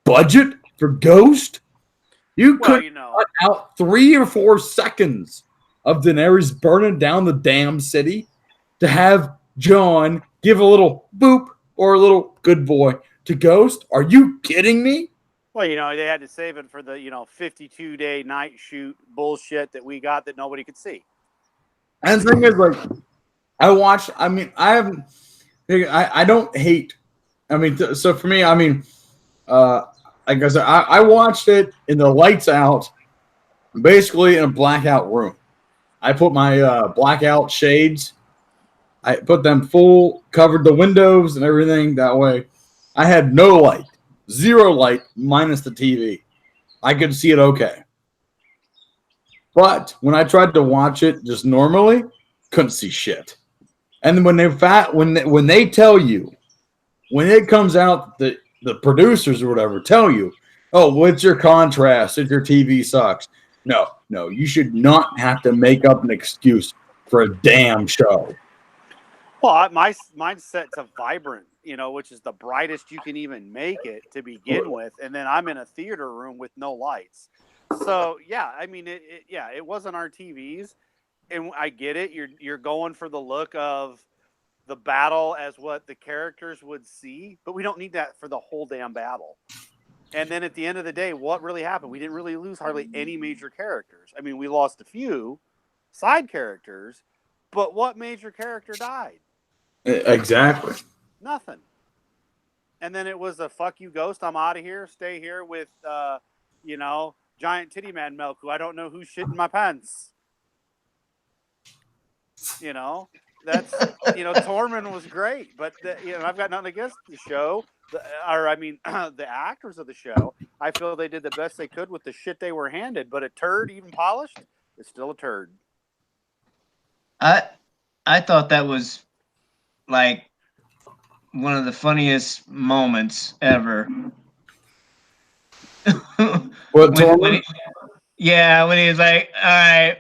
budget for Ghost? You could cut out 3 or 4 seconds of Daenerys burning down the damn city to have Jon give a little boop or a little good boy to Ghost? Are you kidding me? Well, they had to save it for the 52-day night shoot bullshit that we got that nobody could see. And the thing is, like, I don't hate. I mean, so for me, I mean, like I said, I watched it in the lights out, basically in a blackout room. I put my blackout shades I put them full, covered the windows and everything. That way, I had no light, zero light, minus the TV. I could see it okay. But when I tried to watch it just normally, couldn't see shit. And when they tell you, when it comes out, the producers or whatever tell you, oh, what's your contrast if your TV sucks? No, you should not have to make up an excuse for a damn show. Well, mine's set to vibrant, which is the brightest you can even make it to begin with, and then I'm in a theater room with no lights. So yeah, I mean, it wasn't our TVs, and I get it. You're going for the look of the battle as what the characters would see, but we don't need that for the whole damn battle. And then at the end of the day, what really happened? We didn't really lose hardly any major characters. I mean, we lost a few side characters, but what major character died? Exactly. Nothing. And then it was a fuck you, Ghost. I'm out of here. Stay here with, giant titty man Milk, who I don't know who's shitting my pants. That's Tormund was great, but I've got nothing against the show, the actors of the show. I feel they did the best they could with the shit they were handed. But a turd, even polished, is still a turd. I thought that was like one of the funniest moments ever. What, when he was like, all right,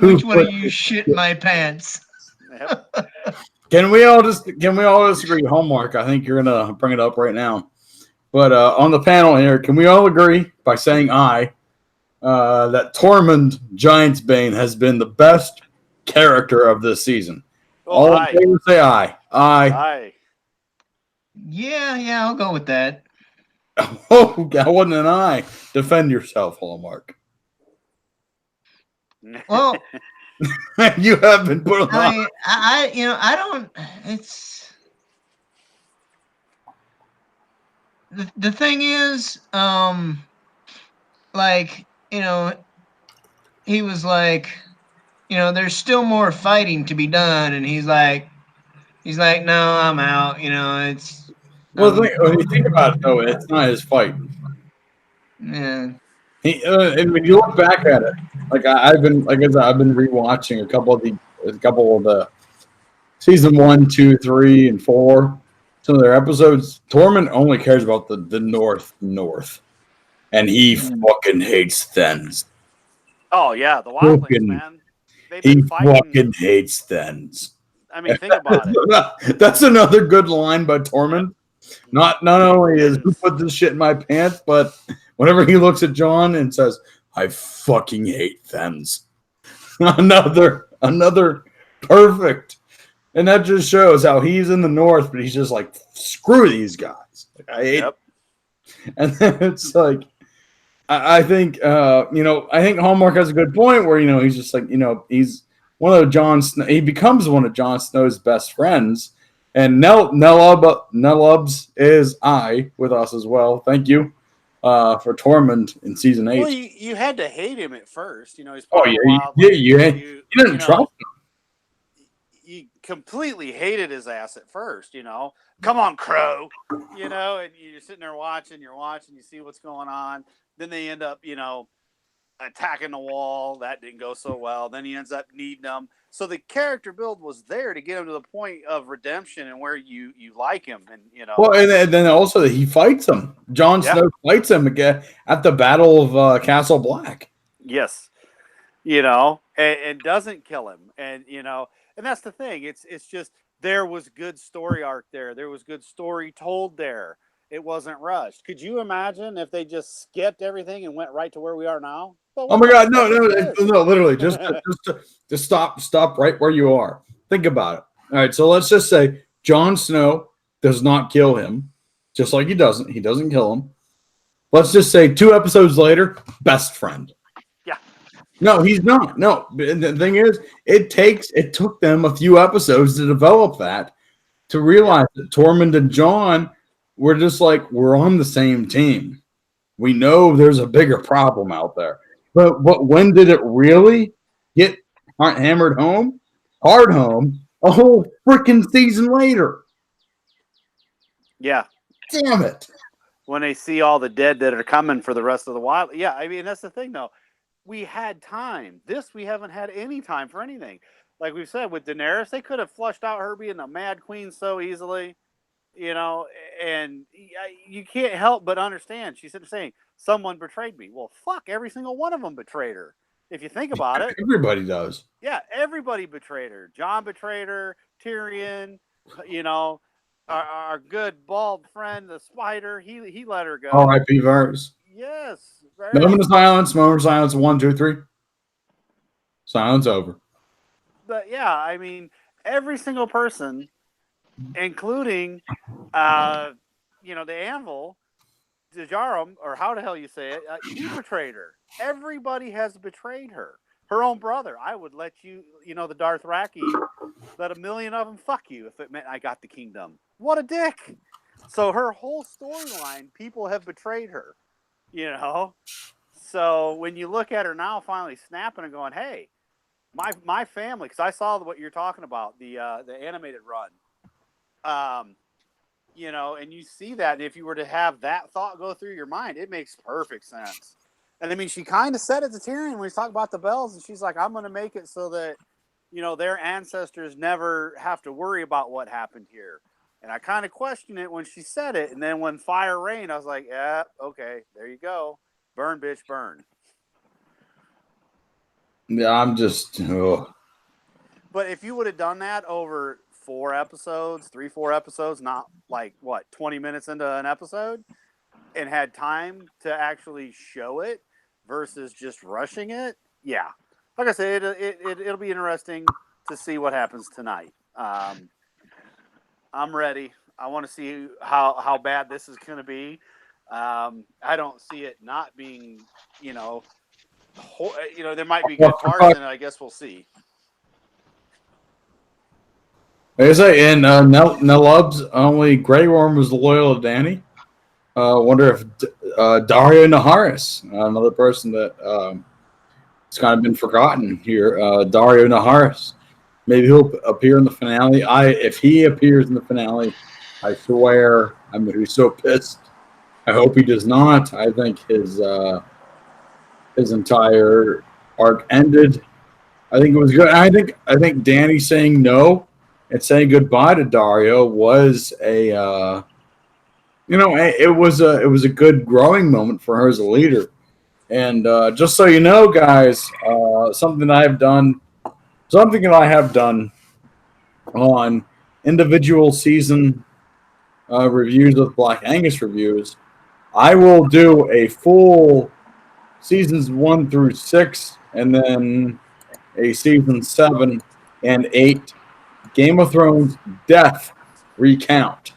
which one of you shit my pants? Yep. Can we all agree? Homework. I think you're gonna bring it up right now. But on the panel here, can we all agree by saying aye that Tormund Giantsbane has been the best character of this season? All in favor, say aye. Aye. Yeah, I'll go with that. Oh, that wasn't an aye. Defend yourself, Hallmark. Well, you have been put on. I don't. It's the thing is, he was like, there's still more fighting to be done, and he's like, no, I'm out. It's. Well, when you think about it, though, it's not his fight. Yeah. And when you look back at it, I've been rewatching a couple of the season 1, 2, 3, and 4. Some of their episodes. Tormund only cares about the north, and he fucking hates Thens. Oh yeah, the Wildlings, man. He fucking hates Thens. I mean, think about it. That's another good line by Tormund. Not only is who put this shit in my pants, but whenever he looks at Jon and says, "I fucking hate Thens," another perfect, and that just shows how he's in the north, but he's just like, screw these guys. I hate. Yep. And then it's like, I think Hallmark has a good point where he's just like he's one of Jon Snow. He becomes one of Jon Snow's best friends. And Nellubs is with us as well. Thank you for Tormund in season 8. Well, you had to hate him at first. He's you didn't trust him. You completely hated his ass at first. Come on, Crow. And you're sitting there watching. You see what's going on. Then they end up, attacking the wall. That didn't go so well. Then he ends up needing them. So the character build was there to get him to the point of redemption and where you like him, and Well, and then also he fights him. Jon Snow fights him again at the Battle of Castle Black. Yes, and doesn't kill him, and and that's the thing. It's just there was good story arc there. There was good story told there. It wasn't rushed. Could you imagine if they just skipped everything and went right to where we are now? Oh my God! No! Literally, just stop right where you are. Think about it. All right, so let's just say Jon Snow does not kill him, just like he doesn't kill him. Let's just say 2 episodes later, best friend. Yeah. No, he's not. No, the thing is, it took them a few episodes to develop that, to realize that Tormund and Jon were just like, we're on the same team. We know there's a bigger problem out there. But when did it really get hammered home? Hard home a whole freaking season later. Yeah. Damn it. When they see all the dead that are coming for the rest of the while. Yeah, I mean, that's the thing, though. We had time. This, we haven't had any time for anything. Like we've said, with Daenerys, they could have flushed out her being a mad queen so easily, you know, and you can't help but understand. She's saying, someone betrayed me. Well, fuck, every single one of them betrayed her. If you think about it. Everybody does. Yeah, everybody betrayed her. Jon betrayed her, Tyrion, you know, our good bald friend, the spider, he let her go. R.I.P. Varys. Yes. Moment of silence. Moment of silence. 1, 2, 3. Silence over. But yeah, I mean, every single person, including, the Anvil, Dejarum, or how the hell you say it, he betrayed her. Everybody has betrayed her. Her own brother. I would let you, the Dothraki, let 1,000,000 of them fuck you if it meant I got the kingdom. What a dick. So her whole storyline, people have betrayed her, So when you look at her now finally snapping and going, hey, my family, because I saw what you're talking about, the animated run, and you see that, and if you were to have that thought go through your mind, it makes perfect sense. And I mean, she kind of said it to Tyrion when he's talking about the bells, and she's like, I'm going to make it so that, their ancestors never have to worry about what happened here. And I kind of questioned it when she said it. And then when fire rained, I was like, yeah, okay, there you go. Burn, bitch, burn. Yeah, I'm just... Ugh. But if you would have done that over 4 episodes, 3-4 episodes, not like, 20 minutes into an episode, and had time to actually show it versus just rushing it, yeah. Like I said, it'll be interesting to see what happens tonight. I'm ready. I want to see how bad this is going to be. I don't see it not being, there might be good parts in it. I guess we'll see. Like I say, in Nelub's only Grey Worm was loyal to Dany. Wonder if Daario Naharis, another person that it's kind of been forgotten here, Daario Naharis. Maybe he'll appear in the finale. If he appears in the finale, I swear I'm going to be so pissed. I hope he does not. I think his entire arc ended. I think it was good. I think Dany saying no and saying goodbye to Daario was it was a good growing moment for her as a leader. And just so you know, guys, something that I have done on individual season reviews with Black Angus reviews, I will do a full seasons 1 through 6, and then a season 7 and 8 Game of Thrones death recount,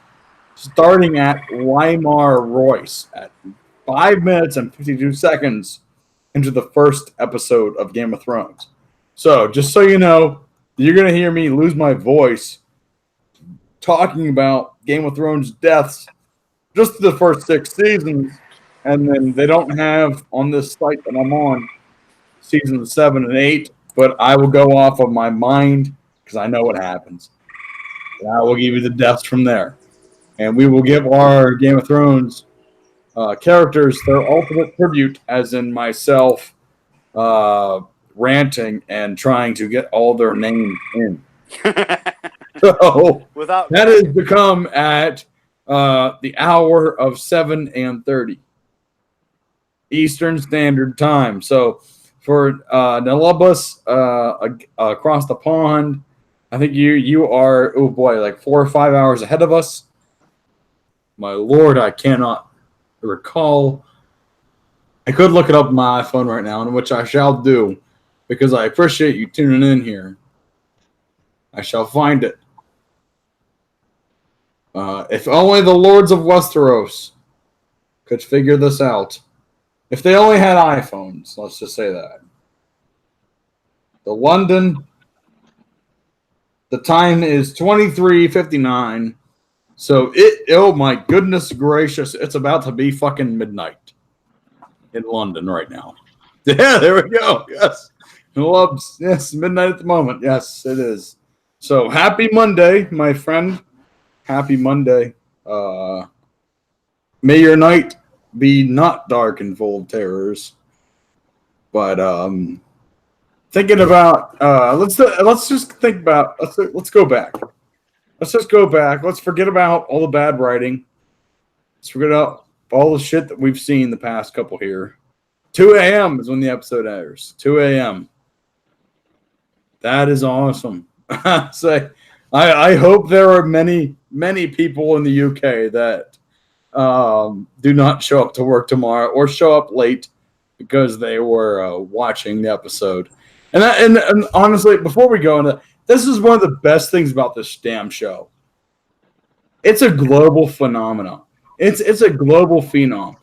starting at Weimar Royce at 5 minutes and 52 seconds into the first episode of Game of Thrones. So, just so you know, you're going to hear me lose my voice talking about Game of Thrones deaths just the first 6 seasons, and then they don't have on this site that I'm on seasons 7 and 8, but I will go off of my mind because I know what happens. And I will give you the deaths from there. And we will give our Game of Thrones characters their ultimate tribute, as in myself ranting and trying to get all their names in. So that has become at the hour of 7:30 Eastern Standard Time. So for Nelubus across the pond, I think you are, oh boy, like 4 or 5 hours ahead of us. My lord, I cannot recall. I could look it up on my iPhone right now, which I shall do, because I appreciate you tuning in here. I shall find it. If only the Lords of Westeros could figure this out. If they only had iPhones, let's just say that. The London, the time is 23:59. So oh my goodness gracious, it's about to be fucking midnight in London right now. Yeah, there we go. Yes. Yes, midnight at the moment. Yes, it is. So happy Monday, my friend. Happy Monday. May your night be not dark and full of terrors. But thinking about let's just think about let's go back. Let's just go back. Let's forget about all the bad writing. Let's forget about all the shit that we've seen the past couple here. 2 a.m. is when the episode airs. 2 a.m. That is awesome. So I hope there are many people in the UK that do not show up to work tomorrow or show up late because they were watching the episode. And honestly, before we go into this, is one of the best things about this damn show. It's a global phenomenon. It's a global phenom.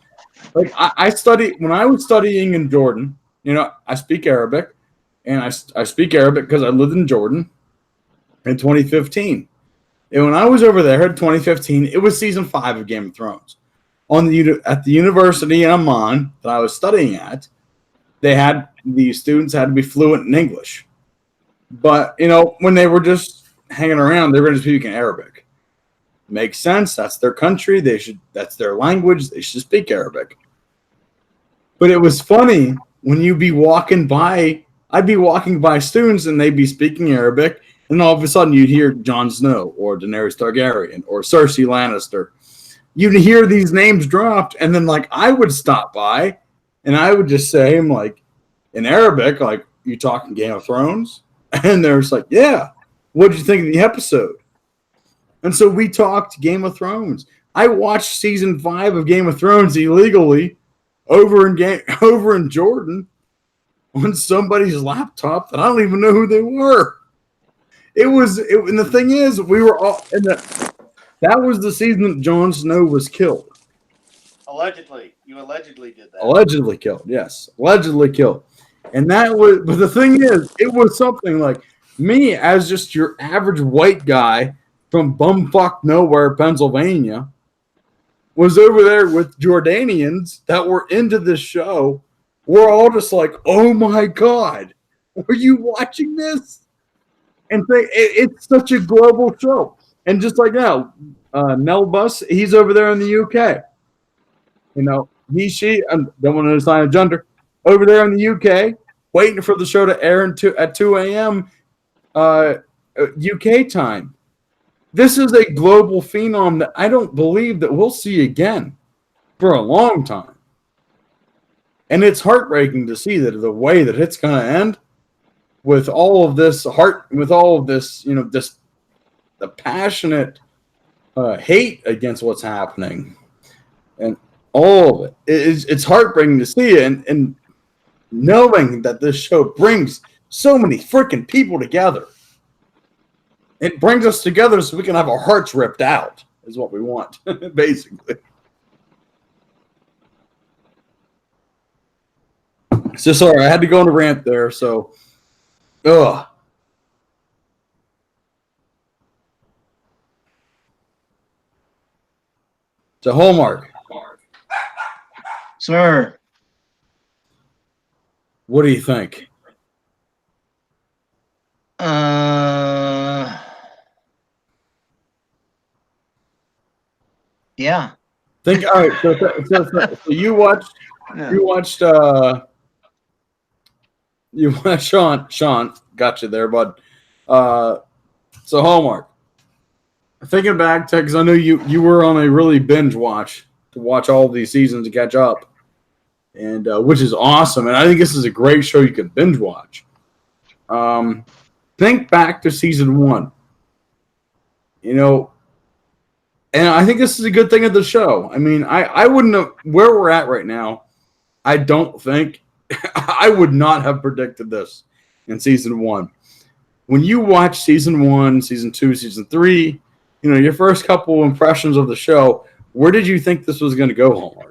Like I study when I was studying in Jordan. You know, I speak Arabic, and I speak Arabic because I lived in Jordan in 2015. And when I was over there in 2015, it was season 5 of Game of Thrones. At the university in Amman that I was studying at, the students had to be fluent in English. But, you know, when they were just hanging around, they were just speaking Arabic. Makes sense. That's their country. That's their language. They should speak Arabic. But it was funny when you'd be walking by, I'd be walking by students and they'd be speaking Arabic, and all of a sudden you'd hear Jon Snow or Daenerys Targaryen or Cersei Lannister. You'd hear these names dropped, and then like I would stop by and I would just say, I'm like, in Arabic, like, you talking Game of Thrones? And they're just like, yeah. What'd you think of the episode? And so we talked Game of Thrones. I watched season 5 of Game of Thrones illegally over in Jordan on somebody's laptop that I don't even know who they were. And the thing is, we were all that was the season that Jon Snow was killed. Allegedly. You allegedly did that. Allegedly killed, yes. Allegedly killed. And that was, but the thing is, it was something like me as just your average white guy from bumfuck nowhere, Pennsylvania, was over there with Jordanians that were into this show. We're all just like, oh my God, are you watching this? And it's such a global show. And just like now, Nell Bus, he's over there in the UK. You know, she, I don't want to assign a gender, over there in the UK, waiting for the show to air at 2 a.m. UK time. This is a global phenom that I don't believe that we'll see again for a long time. And it's heartbreaking to see that the way that it's going to end with all of this you know, the passionate hate against what's happening and all of it. It's heartbreaking to see it, and knowing that this show brings so many freaking people together. It brings us together so we can have our hearts ripped out, is what we want, basically. So sorry, I had to go on a rant there. So, ugh. So, Hallmark. Sir. What do you think? Yeah. All right. So you watched Sean, got you there, bud. So Hallmark. Thinking back to, because I know you were on a really binge watch to watch all of these seasons to catch up, and which is awesome. And I think this is a great show you can binge watch. Think back to season 1. You know, and I think this is a good thing of the show. I mean, I wouldn't have, where we're at right now, I don't think, I would not have predicted this in season 1. When you watch season 1, season 2, season 3, you know, your first couple impressions of the show, where did you think this was going to go, Hallmark?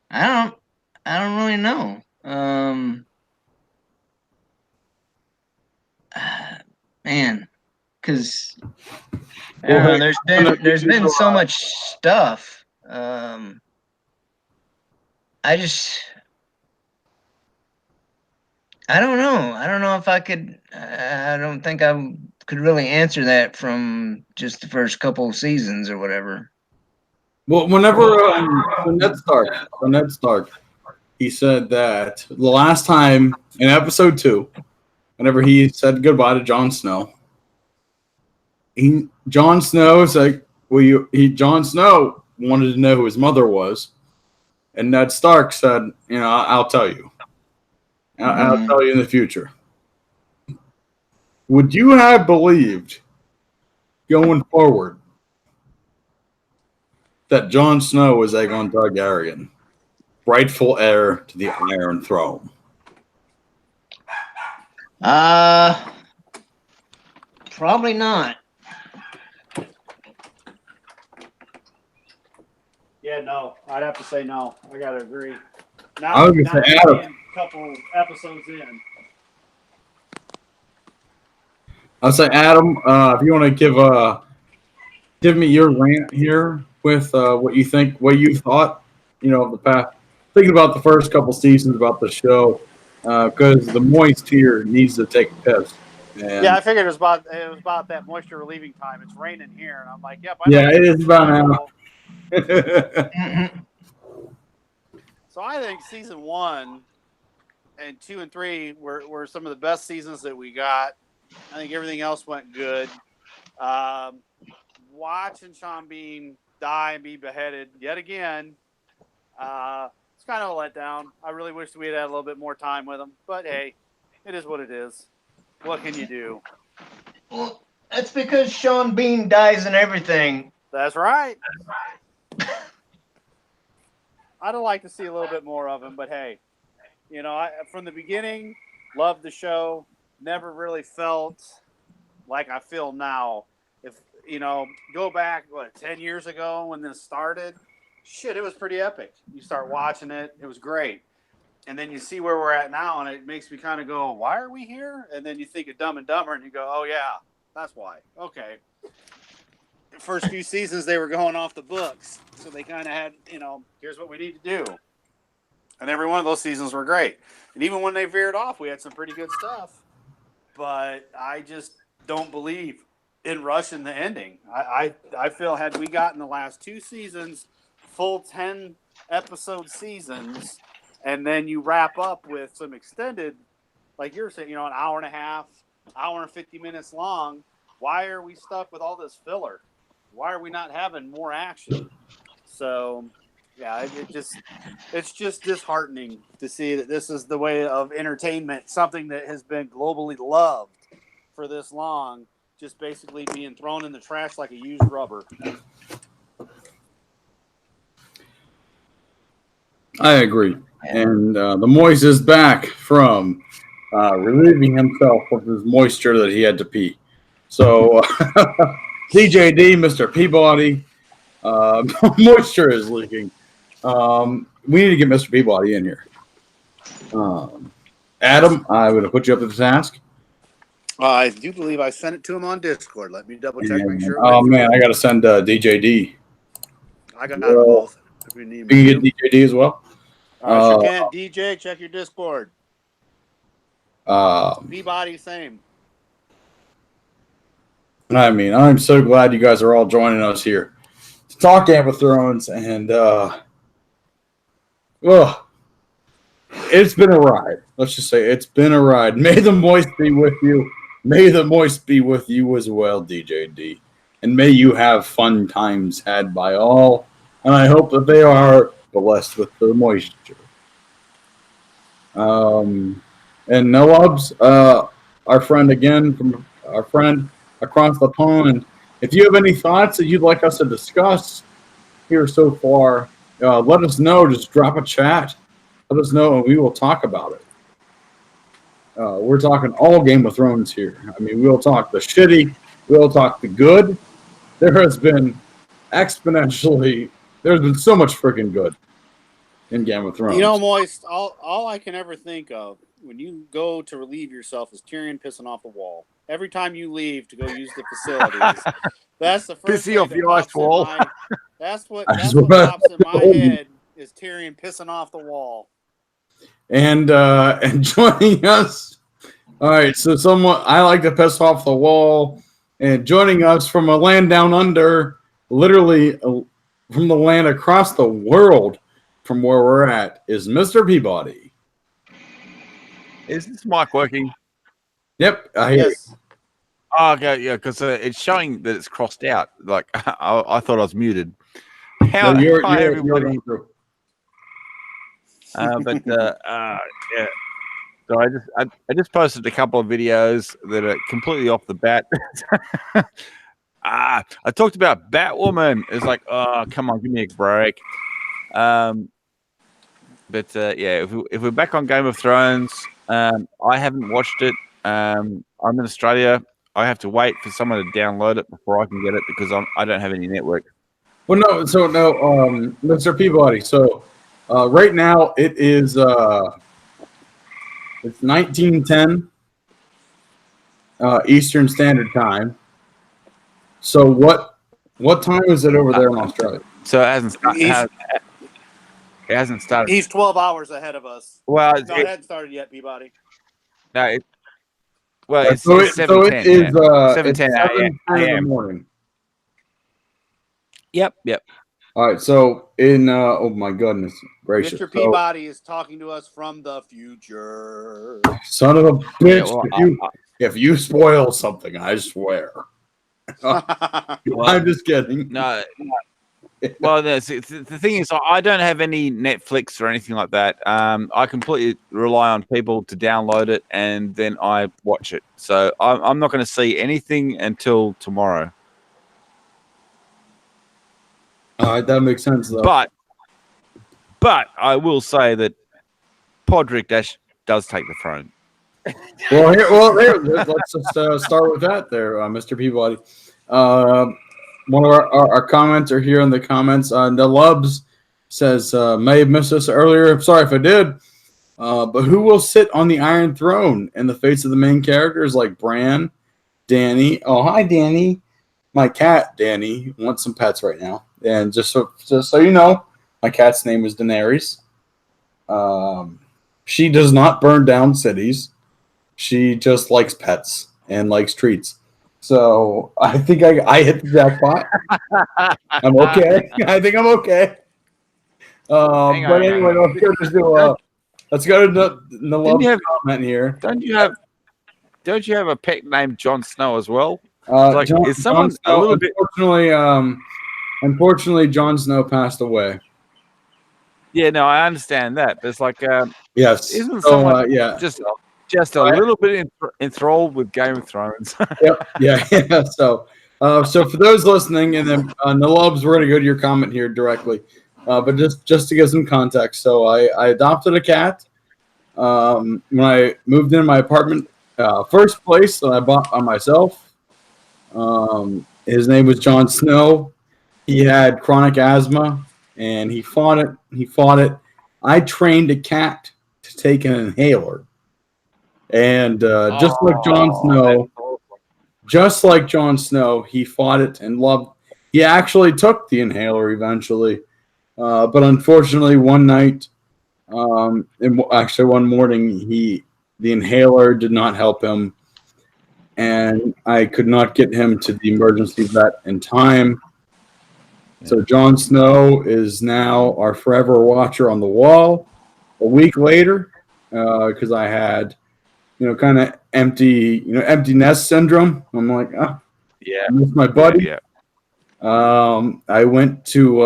I don't really know. Man, because there's been so much stuff. I don't know. I don't know if I could. I don't think I could really answer that from just the first couple of seasons or whatever. Well, whenever so Ned Stark, he said that the last time in episode 2, whenever he said goodbye to Jon Snow, Jon Snow is like, Jon Snow wanted to know who his mother was, and Ned Stark said, I'll tell you. I'll tell you in the future. Would you have believed going forward that Jon Snow was Aegon Targaryen, rightful heir to the Iron Throne? Probably not. Yeah, no, I'd have to say no. I gotta agree. I was gonna say Adam. A couple episodes in. I'll say Adam. If you want to give me your rant here with what you think, what you thought, of the past, thinking about the first couple seasons about the show, because the moist here needs to take a piss. And yeah, I figured it was about that moisture relieving time. It's raining here, and I'm like, yep. Yeah, it is about now. So I think season 1 and 2 and 3 were some of the best seasons that we got. I think everything else went good. Watching Sean Bean die and be beheaded yet again, it's kind of a letdown. I really wish we had had a little bit more time with him, but hey, it is what it is. What can you do? Well, that's because Sean Bean dies in everything. That's right. I'd like to see a little bit more of him, but hey, I from the beginning loved the show. Never really felt like I feel now. If go back 10 years ago when this started, shit, it was pretty epic. You start watching it, it was great, and then you see where we're at now, and it makes me kind of go, why are we here? And then you think of Dumb and Dumber, and you go, oh yeah, that's why. Okay. The first few seasons they were going off the books, so they kind of had, here's what we need to do, and every one of those seasons were great. And even when they veered off, we had some pretty good stuff. But I just don't believe in rushing the ending. I feel had we gotten the last 2 seasons, full 10 episode seasons, and then you wrap up with some extended, like you're saying, an hour and a half, hour and 50 minutes long. Why are we stuck with all this filler? Why are we not having more action? So, yeah, it's just disheartening to see that this is the way of entertainment, something that has been globally loved for this long, just basically being thrown in the trash like a used rubber. I agree. And the Moise is back from relieving himself of his moisture that he had to pee. So, DJD, Mr. Peabody, moisture is leaking. We need to get Mr. Peabody in here. Adam, I'm going to put you up to the task. I do believe I sent it to him on Discord. Let me double check, make sure. Oh, man, I got to send DJD. I got both. If you need me. You get DJD as well? Sure can. DJ, check your Discord. Peabody, same. I mean, I'm so glad you guys are all joining us here to talk Game of Thrones, and it's been a ride. Let's just say it's been a ride. May the moist be with you. May the moist be with you as well, DJD. And may you have fun times had by all. And I hope that they are blessed with the moisture. And Nolubs, our friend again, from our friend across the pond. If you have any thoughts that you'd like us to discuss here so far, let us know. Just drop a chat. Let us know, and we will talk about it. We're talking all Game of Thrones here. I mean, we'll talk the shitty. We'll talk the good. There has been exponentially. There's been so much freaking good in Game of Thrones. Moist, all I can ever think of when you go to relieve yourself is Tyrion pissing off the wall. Every time you leave to go use the facilities, that's the first thing that pops in my, that's what pops in my head is Tyrion pissing off the wall. and joining us. All right, so someone I like to piss off the wall, and joining us from a land down under, literally from the land across the world from where we're at, is Mr. Peabody. Is this mic working? Yep, I hear you. Yes. Oh, okay, yeah, because it's showing that it's crossed out. Like I thought I was muted. How? No, you're Hi, you're everybody. going through. Yeah. So I just posted a couple of videos that are completely off the bat. I talked about Batwoman. It's like, oh, come on, give me a break. Yeah, if we're back on Game of Thrones, I haven't watched it. I'm in Australia. I have to wait for someone to download it before I can get it because I don't have any network. Well, no, Mr. Peabody. So right now it is it's 1910 Eastern Standard Time. So what time is it over there in Australia? So it hasn't started. It hasn't started. He's 12 hours ahead of us. Well, No, it hasn't started yet, Peabody. no. It's So 7:10. it is 7:10 in the morning. Yep. All right, so in oh my goodness gracious, Mr. Peabody is talking to us from the future. son of a bitch! Yeah, if you spoil something, I swear. I'm just kidding. No. Well, the thing is, I don't have any Netflix or anything like that. I completely rely on people to download it, and then I watch it. So I'm not going to see anything until tomorrow. All right, that makes sense though. But I will say that Podrick does take the throne. Let's just start with that there, Mr. Peabody. One of our comments are here in the comments. The Lubs says, may have missed us earlier. I'm sorry if I did. But who will sit on the Iron Throne in the face of the main characters like Bran, Dany? Oh, hi, Dany. My cat, Dany, wants some pets right now. And just so you know, my cat's name is Daenerys. She does not burn down cities. She just likes pets and likes treats. So I think I hit the jackpot. I'm okay. I think I'm okay. But anyway, let's go to the love comment here. Don't you have a pet named Jon Snow as well? Is someone Jon Snow, a little bit? Unfortunately, Jon Snow passed away. Yeah, no, I understand that. But it's like, yes, isn't someone just a Right. little bit enthralled with Game of Thrones? Yep. Yeah. So for those listening, and then Nalubs, we're gonna go to your comment here directly. But just to give some context, so I adopted a cat when I moved into my apartment. First place that I bought by myself. His name was Jon Snow. He had chronic asthma, and he fought it. I trained a cat to take an inhaler. And just like Jon Snow, he fought it and loved. He actually took the inhaler eventually, but unfortunately, one night, actually one morning, the inhaler did not help him, and I could not get him to the emergency vet in time. So Jon Snow is now our forever watcher on the wall. A week later, because I had, kind of empty nest syndrome. I'm like, Yeah, I miss my buddy. Yeah. I went to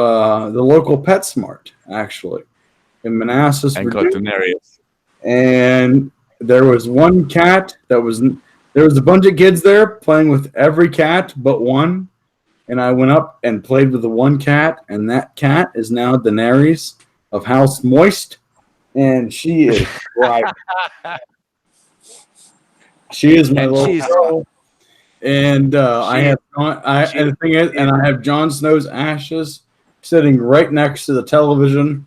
the local PetSmart, actually, in Manassas, And got Virginia. Daenerys. And there was one cat there was a bunch of kids there playing with every cat but one. And I went up and played with the one cat, and that cat is now Daenerys of House Moist, and she is thriving. She is my little girl. And I have Jon Snow's ashes sitting right next to the television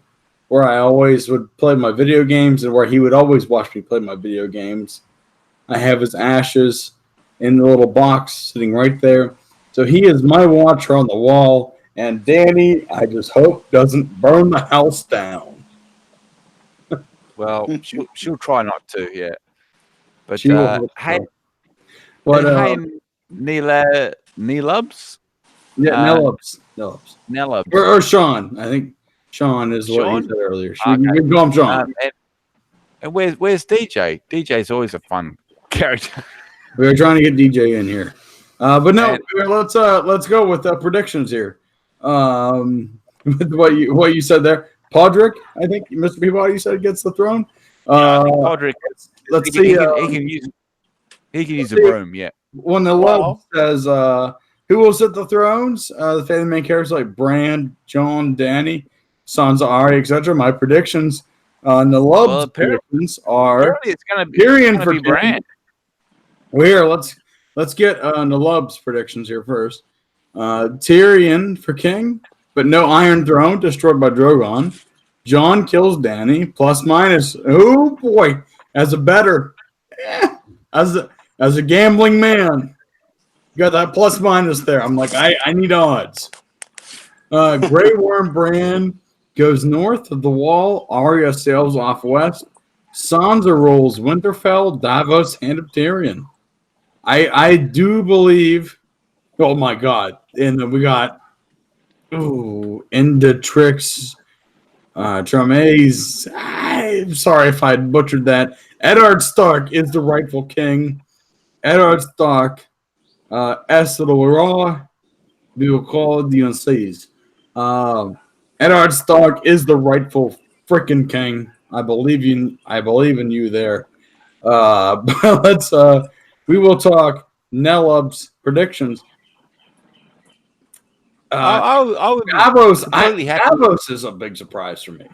where I always would play my video games and where he would always watch me play my video games. I have his ashes in the little box sitting right there. So he is my watcher on the wall. And Dany, I just hope, doesn't burn the house down. Well, she'll try not to, yeah. But She will. hey, But hey, Neelubs, yeah, Nellubs. Nellubs, Or Sean. I think Sean is what he Sean? said earlier. Okay. We can call him Sean. And where's DJ? DJ's always a fun character. We were trying to get DJ in here, but no. Let's go with predictions here. With what you said there, Podrick. I think Mr. Peabody said gets the throne. I think Podrick. Let's see. He can use a broom. Yeah. When the love says who will sit the thrones, the family main characters like Bran, Jon, Dany, Sansa, Arya, etc. My predictions on the love predictions are it's going to be Tyrion for Bran. Well, here, let's get Nalub's predictions here first. Tyrion for king, but no Iron Throne destroyed by Drogon. Jon kills Dany, plus minus. Oh boy, as a gambling man, you got that plus minus there. I'm like, I need odds. Grey Worm Bran goes north of the wall. Arya sails off west. Sansa rules Winterfell. Davos, hand of Tyrion. I do believe. Oh my God! And then we got Indetrix, Tramaze. I'm sorry if I butchered that. Eddard Stark is the rightful king. Eddard Stark, Esselora, we will call the Unseas. Eddard Stark is the rightful freaking king. I believe in you there. But we will talk Nellub's predictions. I would be Davos, completely happy. Davos is a big surprise for me.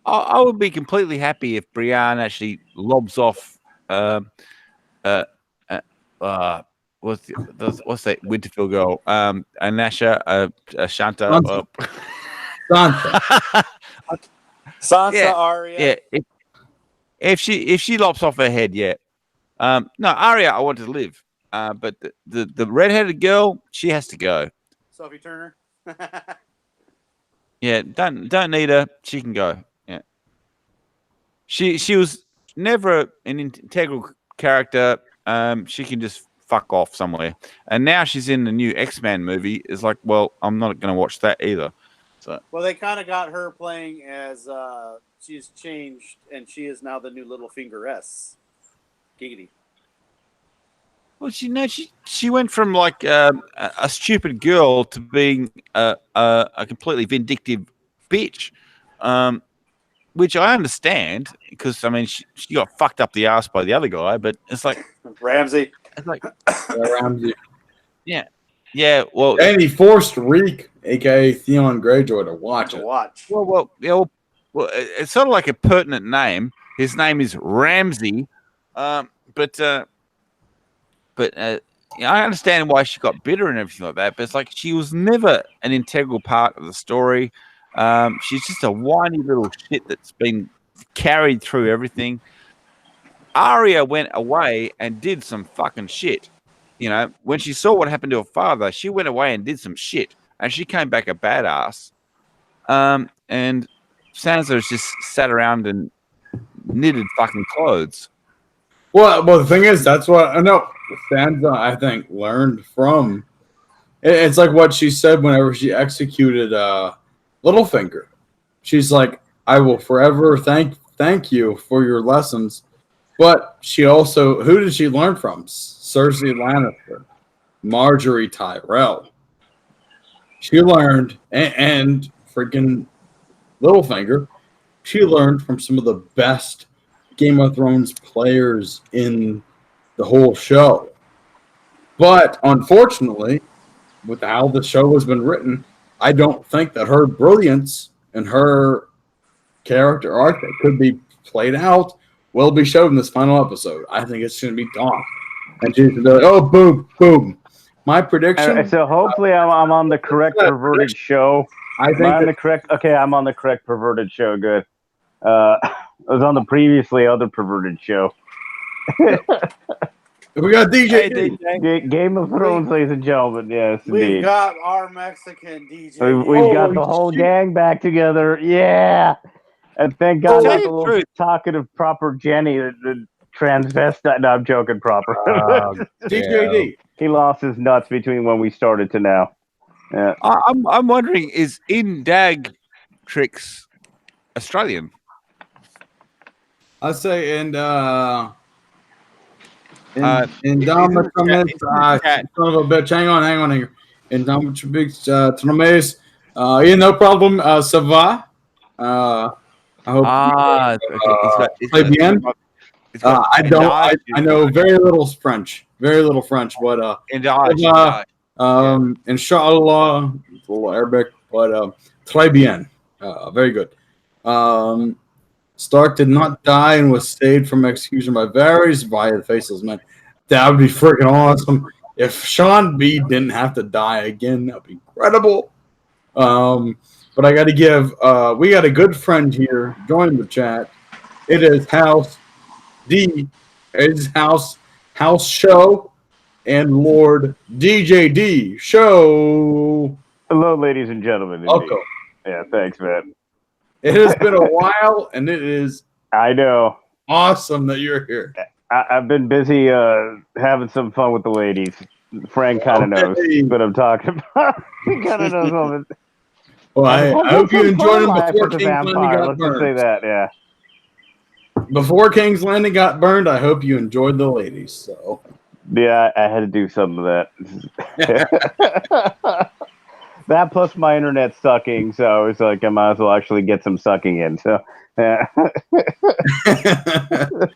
I would be completely happy if Brienne actually lobs off. What's that Winterfell girl? Anasha, Shanta. Sansa, Arya. Yeah. If she lops off her head, yeah. No, Arya, I want to live. But the redheaded girl, she has to go. Sophie Turner. Yeah, don't need her. She can go. Yeah. She was never an integral character. She can just fuck off somewhere. And now she's in the new X-Men movie. It's like, well, I'm not going to watch that either. So. Well, they kind of got her playing as she's changed, and she is now the new Littlefingeress. Giggity. Well, she went from like a stupid girl to being a completely vindictive bitch, which I understand because I mean she got fucked up the ass by the other guy, but it's like Ramsay. It's like Ramsay. Yeah. Well, and he forced Reek, aka Theon Greyjoy, to watch it. Well, it's sort of like a pertinent name. His name is Ramsay, but I understand why she got bitter and everything like that. But it's like she was never an integral part of the story. She's just a whiny little shit that's been carried through everything. Arya went away and did some fucking shit. You know, when she saw what happened to her father, she went away and did some shit, and she came back a badass. And Sansa just sat around and knitted fucking clothes. Well, the thing is, that's what I know. Sansa, I think, learned from. It's like what she said whenever she executed Littlefinger. She's like, "I will forever thank you for your lessons." But she also, who did she learn from? Cersei Lannister, Margaery Tyrell. She learned, and freaking Littlefinger, she learned from some of the best Game of Thrones players in the whole show. But unfortunately, with how the show has been written, I don't think that her brilliance and her character arc that could be played out will be shown in this final episode. I think it's going to be gone. And she's going to be like, oh, boom, boom. My prediction. So hopefully I'm on the correct perverted show. I think I'm on the correct perverted show. Good. I was on the previously other perverted show. We got DJ. Game of Thrones, ladies and gentlemen. Yes, We've indeed. got our Mexican DJ. We've got the whole gang back together. Yeah. And thank God, Tell not you the the little truth. talkative proper Jenny, the transvestite. No, I'm joking, proper. DJD. He lost his nuts between when we started to now. Yeah. I'm wondering, is in Dag Tricks Australian? I say, and Uh, Indomitable isn't it cat? son of a bitch. Hang on here. Indomitable Tromes. Yeah, no problem. Ça va? I hope. Okay. Très bien. It's got I don't. I know very little French. Very little French, but inshallah, a little Arabic, but très bien. Very good. Stark did not die and was saved from execution by Varys via the Faceless Men. That would be freaking awesome. If Sean B didn't have to die again, that'd be incredible. But I got to give. We got a good friend here joining the chat. It is House D. It's House Show and Lord DJD Show. Hello, ladies and gentlemen. Welcome. Yeah, thanks, man. It has been a while, and it is I know. awesome that you're here. I've been busy having some fun with the ladies. Frank kind of knows what I'm talking about. He kind of knows all of it. Well, I hope you enjoyed him Life before with the King's Landing vampire. got Let's just say burned. that, yeah. Before King's Landing got burned, I hope you enjoyed the ladies. So Yeah, I had to do some of that. That plus my internet sucking, so it's like I might as well actually get some sucking in. So, yeah.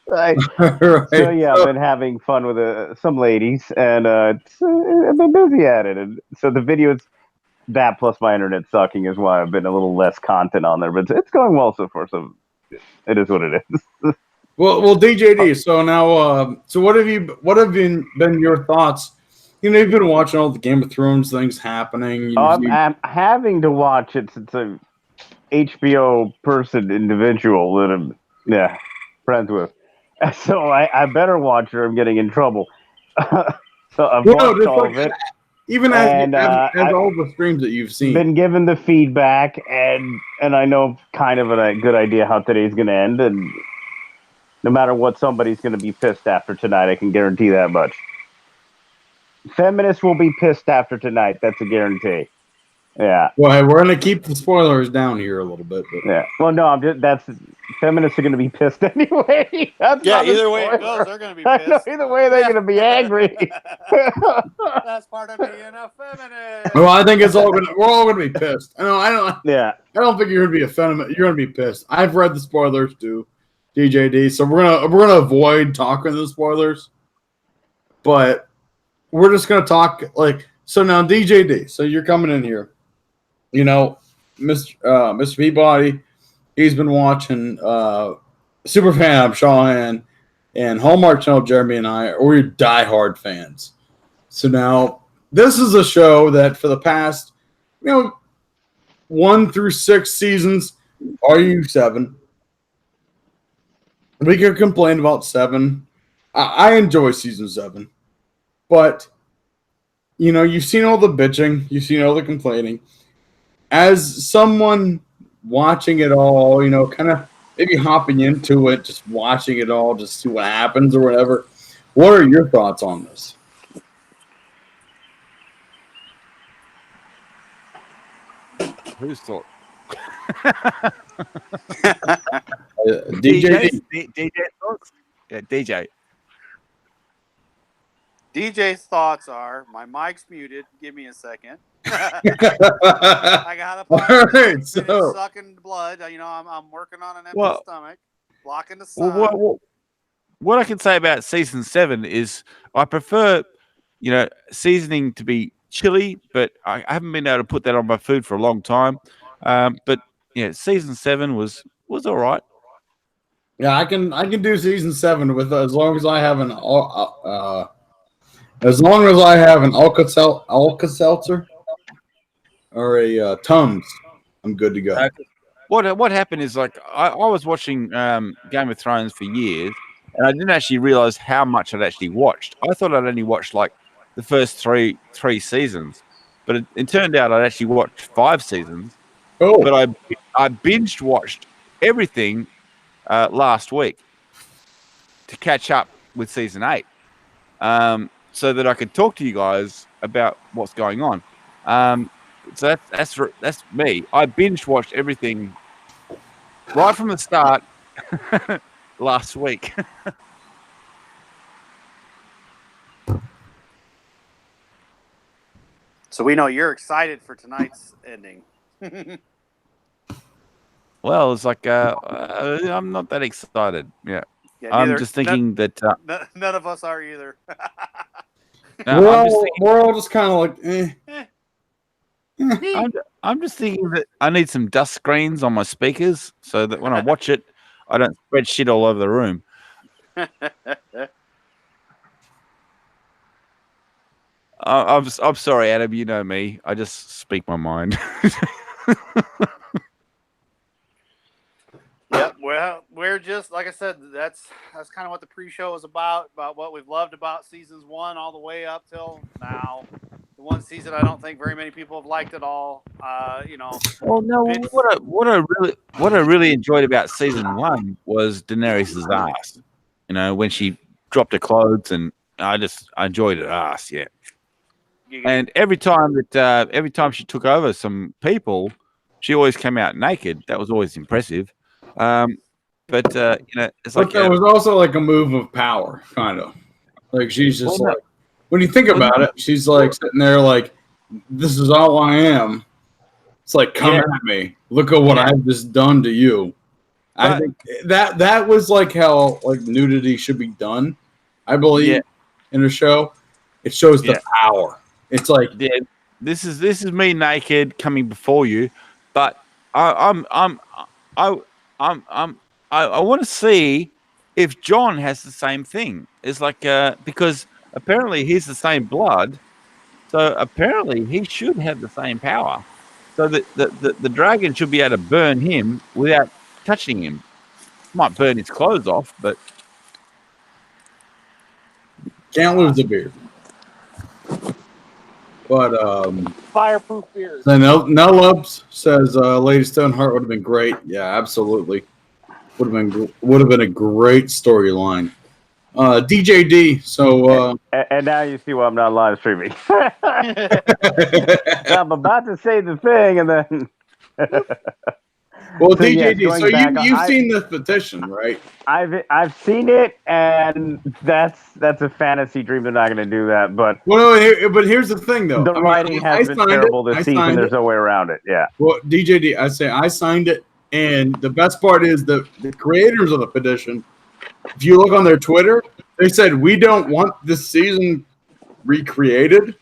Right. So yeah, I've been having fun with some ladies, and I've been busy at it. And so the videos, that plus my internet sucking, is why I've been a little less content on there. But it's going well so far. So it is what it is. Well, DJD. So now, so what have been your thoughts? You know, you've been watching all the Game of Thrones things happening. I'm having to watch it since a HBO individual that I'm friends with. So I better watch or I'm getting in trouble. So I've watched all of it. Even as all the streams that you've seen. Been given the feedback, and I know kind of a good idea how today's going to end. And no matter what, somebody's going to be pissed after tonight. I can guarantee that much. Feminists will be pissed after tonight. That's a guarantee. Yeah. Well, we're going to keep the spoilers down here a little bit. But. Yeah. Well, no, feminists are going to be pissed anyway. Either way it goes, they're going to be pissed. Know, either way, they're going to be angry. That's part of being a feminist. Well, I think we're all going to be pissed. I don't. Yeah. I don't think you're going to be a feminist. You're going to be pissed. I've read the spoilers too, DJD. So we're gonna avoid talking the spoilers, but we're just going to talk like so. Now, DJD. So you're coming in here. You know, Mr. Peabody, he's been watching Superfan of Shahan and Hallmark Channel. Jeremy and I, we're diehard fans. So now, this is a show that for the past, 1 through 6 seasons, are you 7? We could complain about 7. I enjoy season 7, but you've seen all the bitching, you've seen all the complaining. As someone watching it all, kind of maybe hopping into it, just watching it all, just see what happens or whatever. What are your thoughts on this? Who's thought? DJ thoughts? Yeah, DJ. DJ's thoughts are, my mic's muted. Give me a second. I got a right, so sucking blood. I'm working on an empty stomach, blocking the sun. What I can say about season 7 is I prefer, seasoning to be chili, but I haven't been able to put that on my food for a long time. But season 7 was all right. Yeah, I can do season 7 with as long as I have an Alka-Seltzer or a Tums, I'm good to go. What happened is I was watching Game of Thrones for years, and I didn't actually realize how much I'd actually watched. I thought I'd only watched like the first three seasons, but it turned out I'd actually watched 5 seasons. Oh, but I binged watched everything last week to catch up with season 8, so that I could talk to you guys about what's going on. So that's me. I binge watched everything right from the start last week. So we know you're excited for tonight's ending. Well, it's like I'm not that excited. Yeah, I'm just thinking that none of us are either. no, we're all just kind of like, eh. I'm just thinking that I need some dust screens on my speakers so that when I watch it, I don't spread shit all over the room. I'm sorry, Adam. You know me. I just speak my mind. Yep. Well, we're just like I said. That's kind of what the pre-show is about what we've loved about seasons 1 all the way up till now. The one season I don't think very many people have liked at all. Well, no. What I really enjoyed about season 1 was Daenerys' ass. You know, when she dropped her clothes, and I enjoyed her ass. Yeah. And every time she took over some people, she always came out naked. That was always impressive. But it's like there was also like a move of power, kind of. Like she's just when you think about it, she's like sitting there like, "This is all I am." It's like, come at me. Look at what I've just done to you. I think that was like how like nudity should be done. I believe in a show, it shows the power. It's like this is me naked coming before you, but I want to see if Jon has the same thing. It's like because apparently he's the same blood, so apparently he should have the same power. So that the dragon should be able to burn him without touching him. Might burn his clothes off, but can't lose the beard. But fireproof beard. So Nellubs says Lady Stoneheart would have been great. Yeah, absolutely. Would have been a great storyline. DJD. So and now you see why I'm not live streaming. I'm about to say the thing, and then. Well, so DJD. So you've seen this petition, right? I've seen it, and that's a fantasy dream. They're not going to do that, but but here's the thing, though. The writing has been terrible this season. There's no way around it. Yeah. Well, DJD, I signed it, and the best part is the creators of the petition. If you look on their Twitter, they said we don't want this season recreated.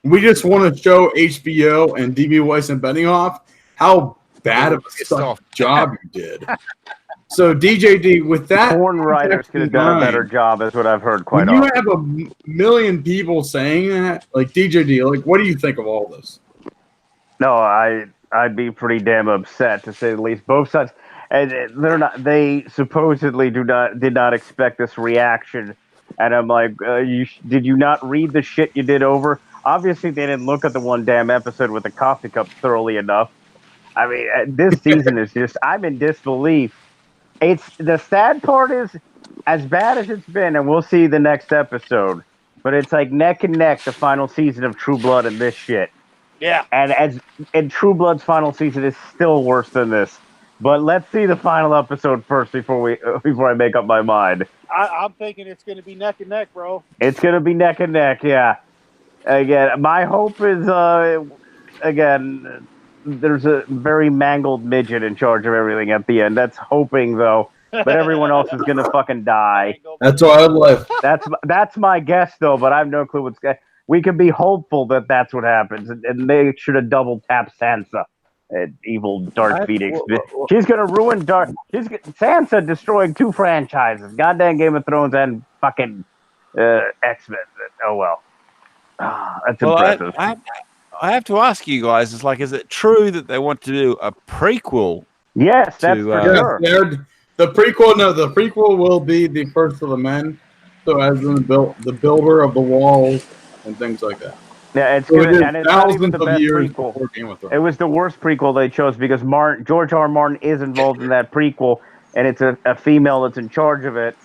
We just want to show HBO and DB Weiss and Benioff how bad of a job you did. So DJD, with that, porn writers could have done a better job, is what I've heard quite often. You have a million people saying that, like DJD. Like, what do you think of all this? No, I'd be pretty damn upset, to say the least. Both sides, and they're not. They supposedly did not expect this reaction, and I'm like, did you not read the shit you did over? Obviously, they didn't look at the one damn episode with the coffee cup thoroughly enough. I mean, this season is just, I'm in disbelief. It's the sad part is, as bad as it's been, and we'll see the next episode, but it's like neck and neck, the final season of True Blood and this shit. Yeah. And True Blood's final season is still worse than this. But let's see the final episode first before I make up my mind. I'm thinking it's going to be neck and neck, bro. It's going to be neck and neck, yeah. Again, my hope is, there's a very mangled midget in charge of everything at the end. That's hoping, though. But everyone else is going to fucking die. That's why I'd live. That's my guess, though, but I have no clue what's going to... We can be hopeful that that's what happens. And they should have double-tapped Sansa. Evil Darth Phoenix. She's going to ruin Sansa destroying 2 franchises. Goddamn Game of Thrones and fucking X-Men. Oh, well. That's impressive. I have to ask you guys, is it true that they want to do a prequel? Yes, that's for sure. The prequel will be the First of the Men. So as in the builder of the walls and things like that. Yeah, it's So good, it is and it's not even thousands the of best years prequel. before Game of Thrones. It was the worst prequel they chose because George R. R. Martin is involved in that prequel, and it's a female that's in charge of it.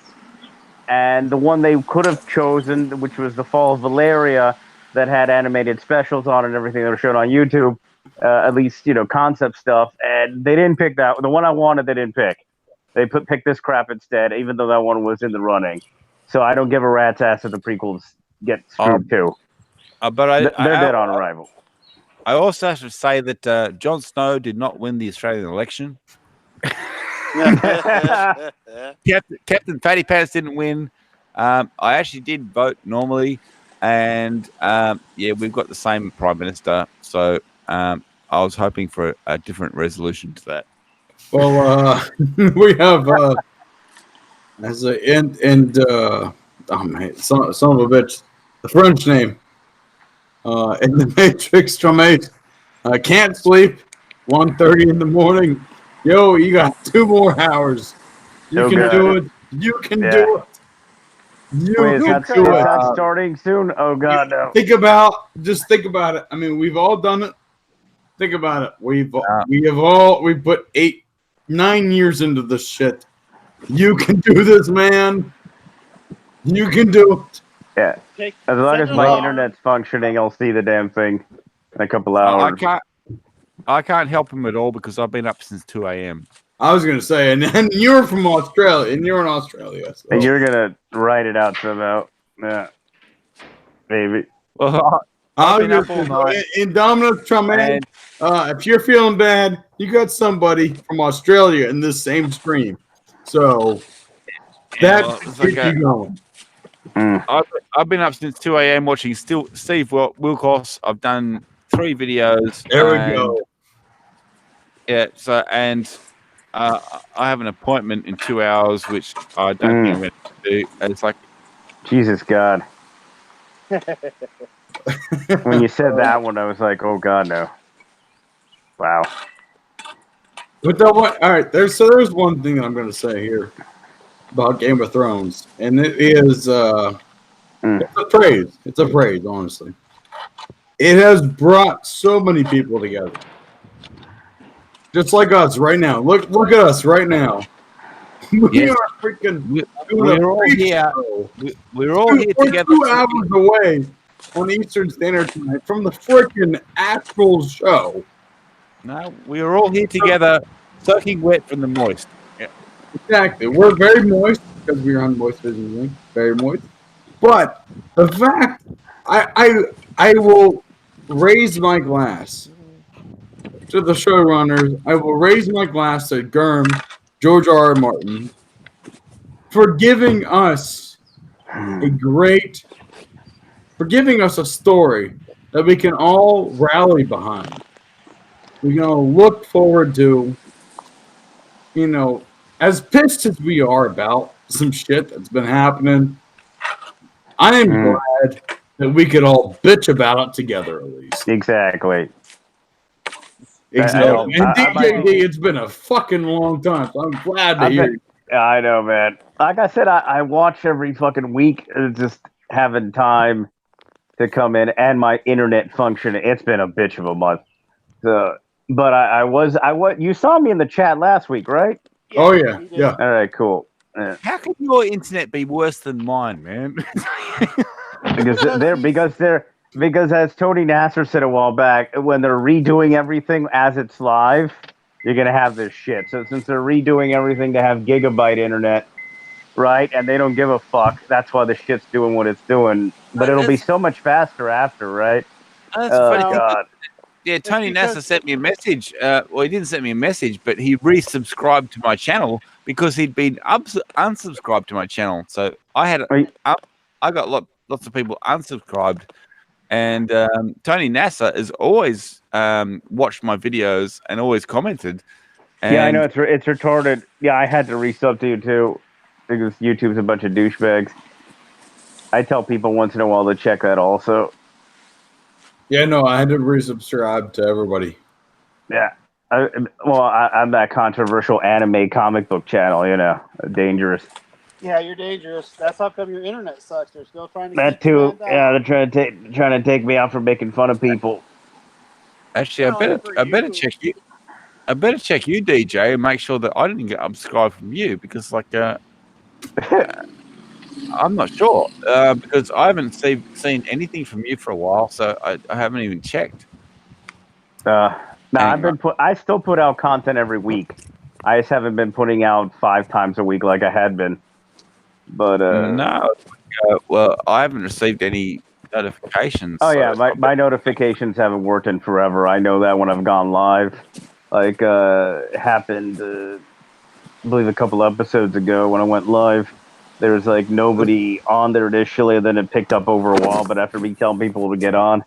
And the one they could have chosen, which was The Fall of Valeria, that had animated specials on it and everything that was shown on YouTube, at least, concept stuff. And they didn't pick that. The one I wanted, they didn't pick. They picked this crap instead, even though that one was in the running. So I don't give a rat's ass if the prequels get screwed too. But They're dead on arrival. I also have to say that Jon Snow did not win the Australian election. Captain Fatty Pants didn't win. I actually did vote normally, and we've got the same prime minister. So I was hoping for a different resolution to that. Well, we have as a oh man, son of a bitch, the French name in the Matrix from 8. Can't sleep. 1:30 in the morning. Yo, you got 2 more hours. You can do it. You can do it. Wait, is that starting soon? Oh God, no. Just think about it. I mean, we've all done it. Think about it. We put 8-9 years into this shit. You can do this, man. You can do it. Yeah. As long as my internet's functioning, I'll see the damn thing in a couple hours. I can't help him at all because I've been up since 2 a.m. I was going to say, and you're from Australia, and you're in Australia. So. And you're going to write it out somehow. Yeah. Maybe. Well, Indominus Tremaine, if you're feeling bad, you got somebody from Australia in this same stream. So that's keep you going. I've been up since 2 a.m. watching Steve Wilkos. I've done 3 videos. There we go. Yeah, so I have an appointment in 2 hours, which I don't think I'm going to do. And it's like, Jesus God. When you said that one, I was like, oh God, no. Wow. But all right, there's one thing that I'm going to say here about Game of Thrones, and it is it's a praise. It's a praise, honestly. It has brought so many people together. Just like us right now. Look at us right now. We are freaking. We're all here. We're all here together. 2 hours away on Eastern Standard Time from the freaking actual show. No, we are all here together, soaking wet from the moist. Yeah. Exactly. We're very moist because we're on moist visiting. Very moist. But the fact, I will raise my glass to the showrunners. I will raise my glass to George R. R. Martin, for giving us for giving us a story that we can all rally behind. We can all look forward to, as pissed as we are about some shit that's been happening, I am glad that we could all bitch about it together at least. Exactly. And DJD, it's been a fucking long time, so I'm glad to hear you. I know, man. Like I said, I watch every fucking week, just having time to come in and my internet function. It's been a bitch of a month. But you saw me in the chat last week, right? Oh yeah. All right, cool. Yeah. How can your internet be worse than mine, man? Because as Tony Nasser said a while back, when they're redoing everything as it's live, you're gonna have this shit. So since they're redoing everything to have gigabyte internet, right, and they don't give a fuck, that's why the shit's doing what it's doing. But it'll be so much faster after, right? That's funny. God. Yeah, Tony Nasser sent me a message. Well, he didn't send me a message, but he resubscribed to my channel because he'd been unsubscribed to my channel. So I got lots of people unsubscribed, and Tony Nasser has always watched my videos and always commented. And yeah, I know it's retarded. Yeah, I had to resub to you too because YouTube's a bunch of douchebags. I tell people once in a while to check that also. Yeah, no, I had to resubscribe to everybody. Yeah. I'm that controversial anime comic book channel, dangerous. Yeah, you're dangerous. That's how come your internet sucks. They're still trying to That keep you too. man down. Yeah, they're trying to take me out for making fun of people. Actually, Well, for I better you- check you. I better check you, DJ, and make sure that I didn't get unsubscribed from you because, like, I'm not sure because I haven't seen anything from you for a while, so I haven't even checked. No, Hang on. I still put out content every week. I just haven't been putting out 5 times a week like I had been. But No, well, I haven't received any notifications. oh so yeah, my notifications haven't worked in forever. I know that when I've gone live, like it happened, I believe a couple episodes ago when I went live. There was like nobody on there initially, and then it picked up over a while. But after me telling people to get on,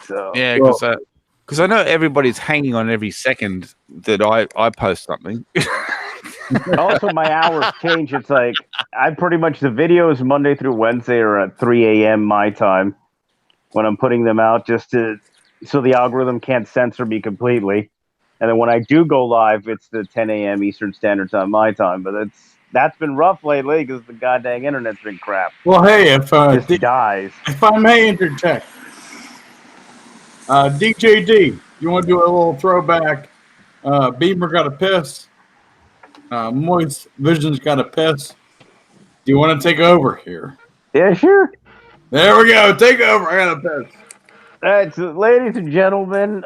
so yeah, Well, because I know everybody's hanging on every second that I post something. also my hours change. It's like I pretty much the videos Monday through Wednesday are at 3 a.m. my time when I'm putting them out, just so the algorithm can't censor me completely. And then when I do go live, it's the 10 a.m. Eastern Standard Time my time. But that's been rough lately because the goddamn internet's been crap. well, hey, if Just dies. if I may interject, DJD, you want to do a little throwback? Beamer got a piss. Moist Vision's got a piss. Do you want to take over here? Yeah, sure. There we go. Take over. I got a piss. All right, so ladies and gentlemen,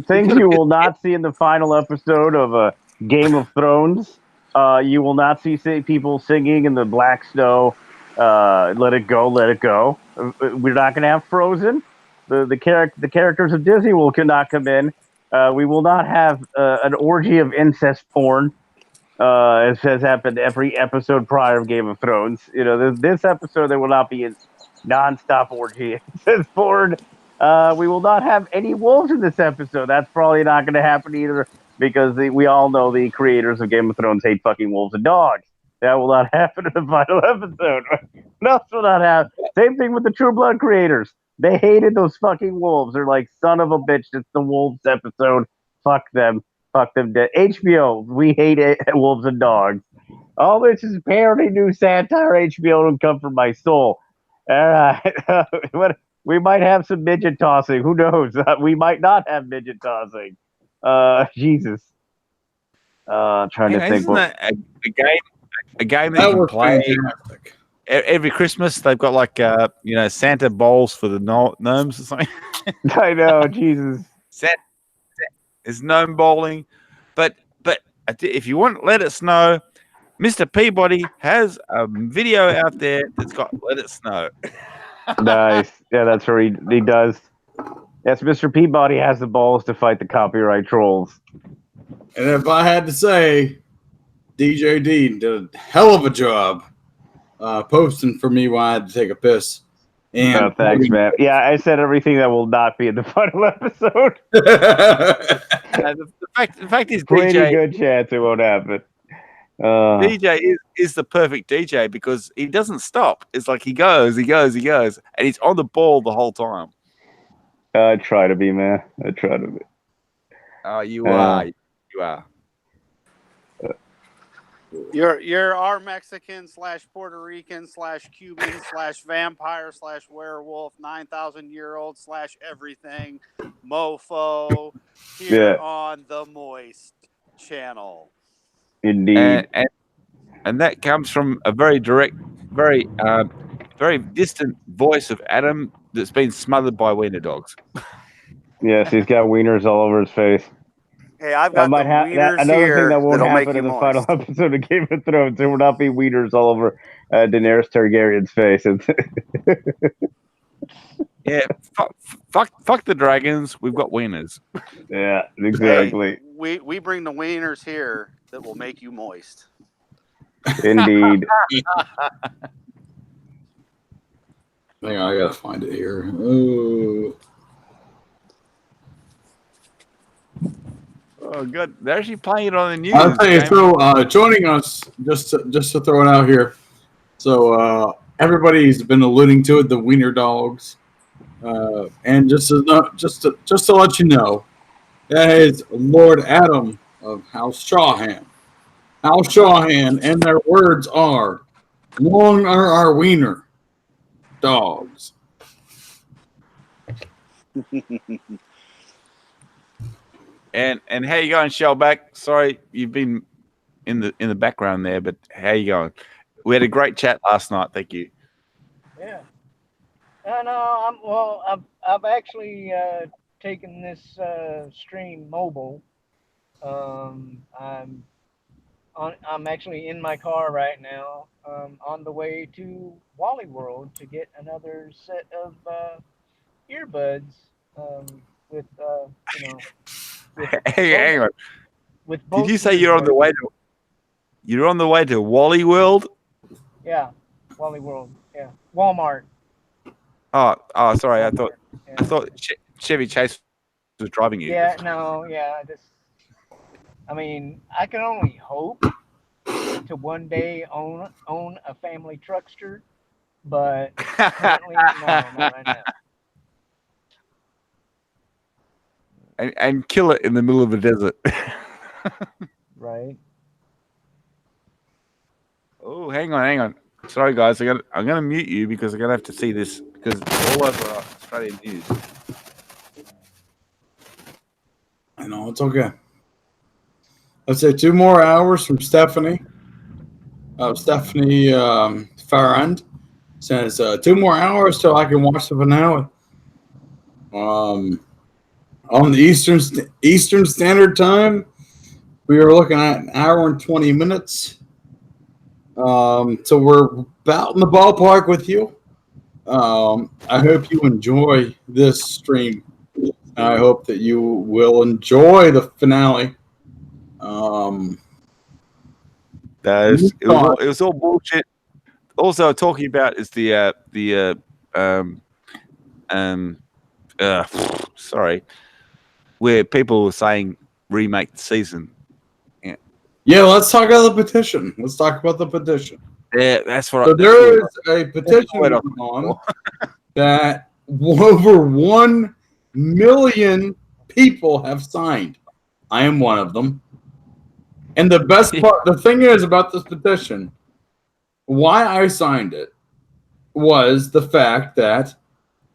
things you will not see in the final episode of Game of Thrones. You will not see people singing in the black snow. Let it go, let it go. We're not going to have Frozen. The characters of Disney cannot come in. We will not have an orgy of incest porn, as has happened every episode prior of Game of Thrones. You know, this episode there will not be a nonstop orgy of incest porn. We will not have any wolves in this episode. That's probably not going to happen either because we all know the creators of Game of Thrones hate fucking wolves and dogs. That will not happen in the final episode. What else will not happen? Same thing with the True Blood creators. They hated those fucking wolves. They're like, son of a bitch, it's the wolves episode. Fuck them. Fuck them dead. HBO, we hate wolves and dogs. All this is apparently new satire. HBO don't come from my soul. All right. We might have some midget tossing. Who knows? We might not have midget tossing. Jesus. Trying to think. Isn't that a game that That you can was play fantastic. every Christmas? They've got like Santa bowls for the gnomes or something. I know, Jesus. There's gnome bowling, but if you want, let us know. Mr. Peabody has a video out there that's got "Let It Snow." Nice. Yeah, that's where he does. Yes, Mr. Peabody has the balls to fight the copyright trolls. And if I had to say, DJ D did a hell of a job posting for me when I had to take a piss. And Thanks, man. Yeah, I said everything that will not be in the final episode. The fact is, Pretty DJ, good chance it won't happen. DJ is the perfect DJ because he doesn't stop. It's like he goes, and he's on the ball the whole time. I try to be, man. I try to be. Oh, you are. You're our Mexican / Puerto Rican / Cuban / vampire / werewolf 9,000-year-old / everything mofo here on the Moist channel. Indeed. And that comes from a very direct, very distant voice of Adam that's been smothered by wiener dogs. Yes, he's got wieners all over his face. Hey, I've got the wieners another here thing that won't that'll make happen you in the moist. final episode of Game of Thrones. There will not be wieners all over Daenerys Targaryen's face. Yeah, fuck the dragons. We've got wieners. Yeah, exactly. Hey, we bring the wieners here that will make you moist. Indeed. Hang on, I gotta find it here. Oh, good. They're actually playing it on the news. I'll tell you. So, joining us, just to throw it out here. So, everybody's been alluding to it, the wiener dogs, and just to let you know, that is Lord Adam of House Shawham. Al Shawhan, and their words are, "Long are our wiener dogs." And how you going, Shellback? Sorry, you've been in the background there, but how you going? We had a great chat last night. Thank you. Yeah. No, I've actually taken this stream mobile. I'm actually in my car right now, on the way to Wally World to get another set of earbuds with Hang on. with Did both you say ears you're on the way working. to? You're on the way to Wally World? Yeah, Wally World. Yeah, Walmart. Oh, sorry. I Walmart. thought Chevy Chase was driving you. Yeah, no, yeah. I mean, I can only hope to one day own a family truckster, but currently, no, not right now. And kill it in the middle of the desert. Right. Oh, hang on. Sorry, guys. I'm gonna mute you because I'm gonna have to see this because it's all over Australian news. I know, it's okay. Let's say 2 more hours from Stephanie. Stephanie Farrand says 2 more hours till I can watch the finale. On the Eastern Standard Time, we are looking at an hour and 20 minutes. So we're about in the ballpark with you. I hope you enjoy this stream. I hope that you will enjoy the finale. It was all bullshit. Also, talking about is sorry, where people were saying remake the season. Yeah, let's talk about the petition. Yeah, that's what. So there is a petition going on that over 1 million people have signed. I am one of them. And the best part, the thing is about this petition, why I signed it was the fact that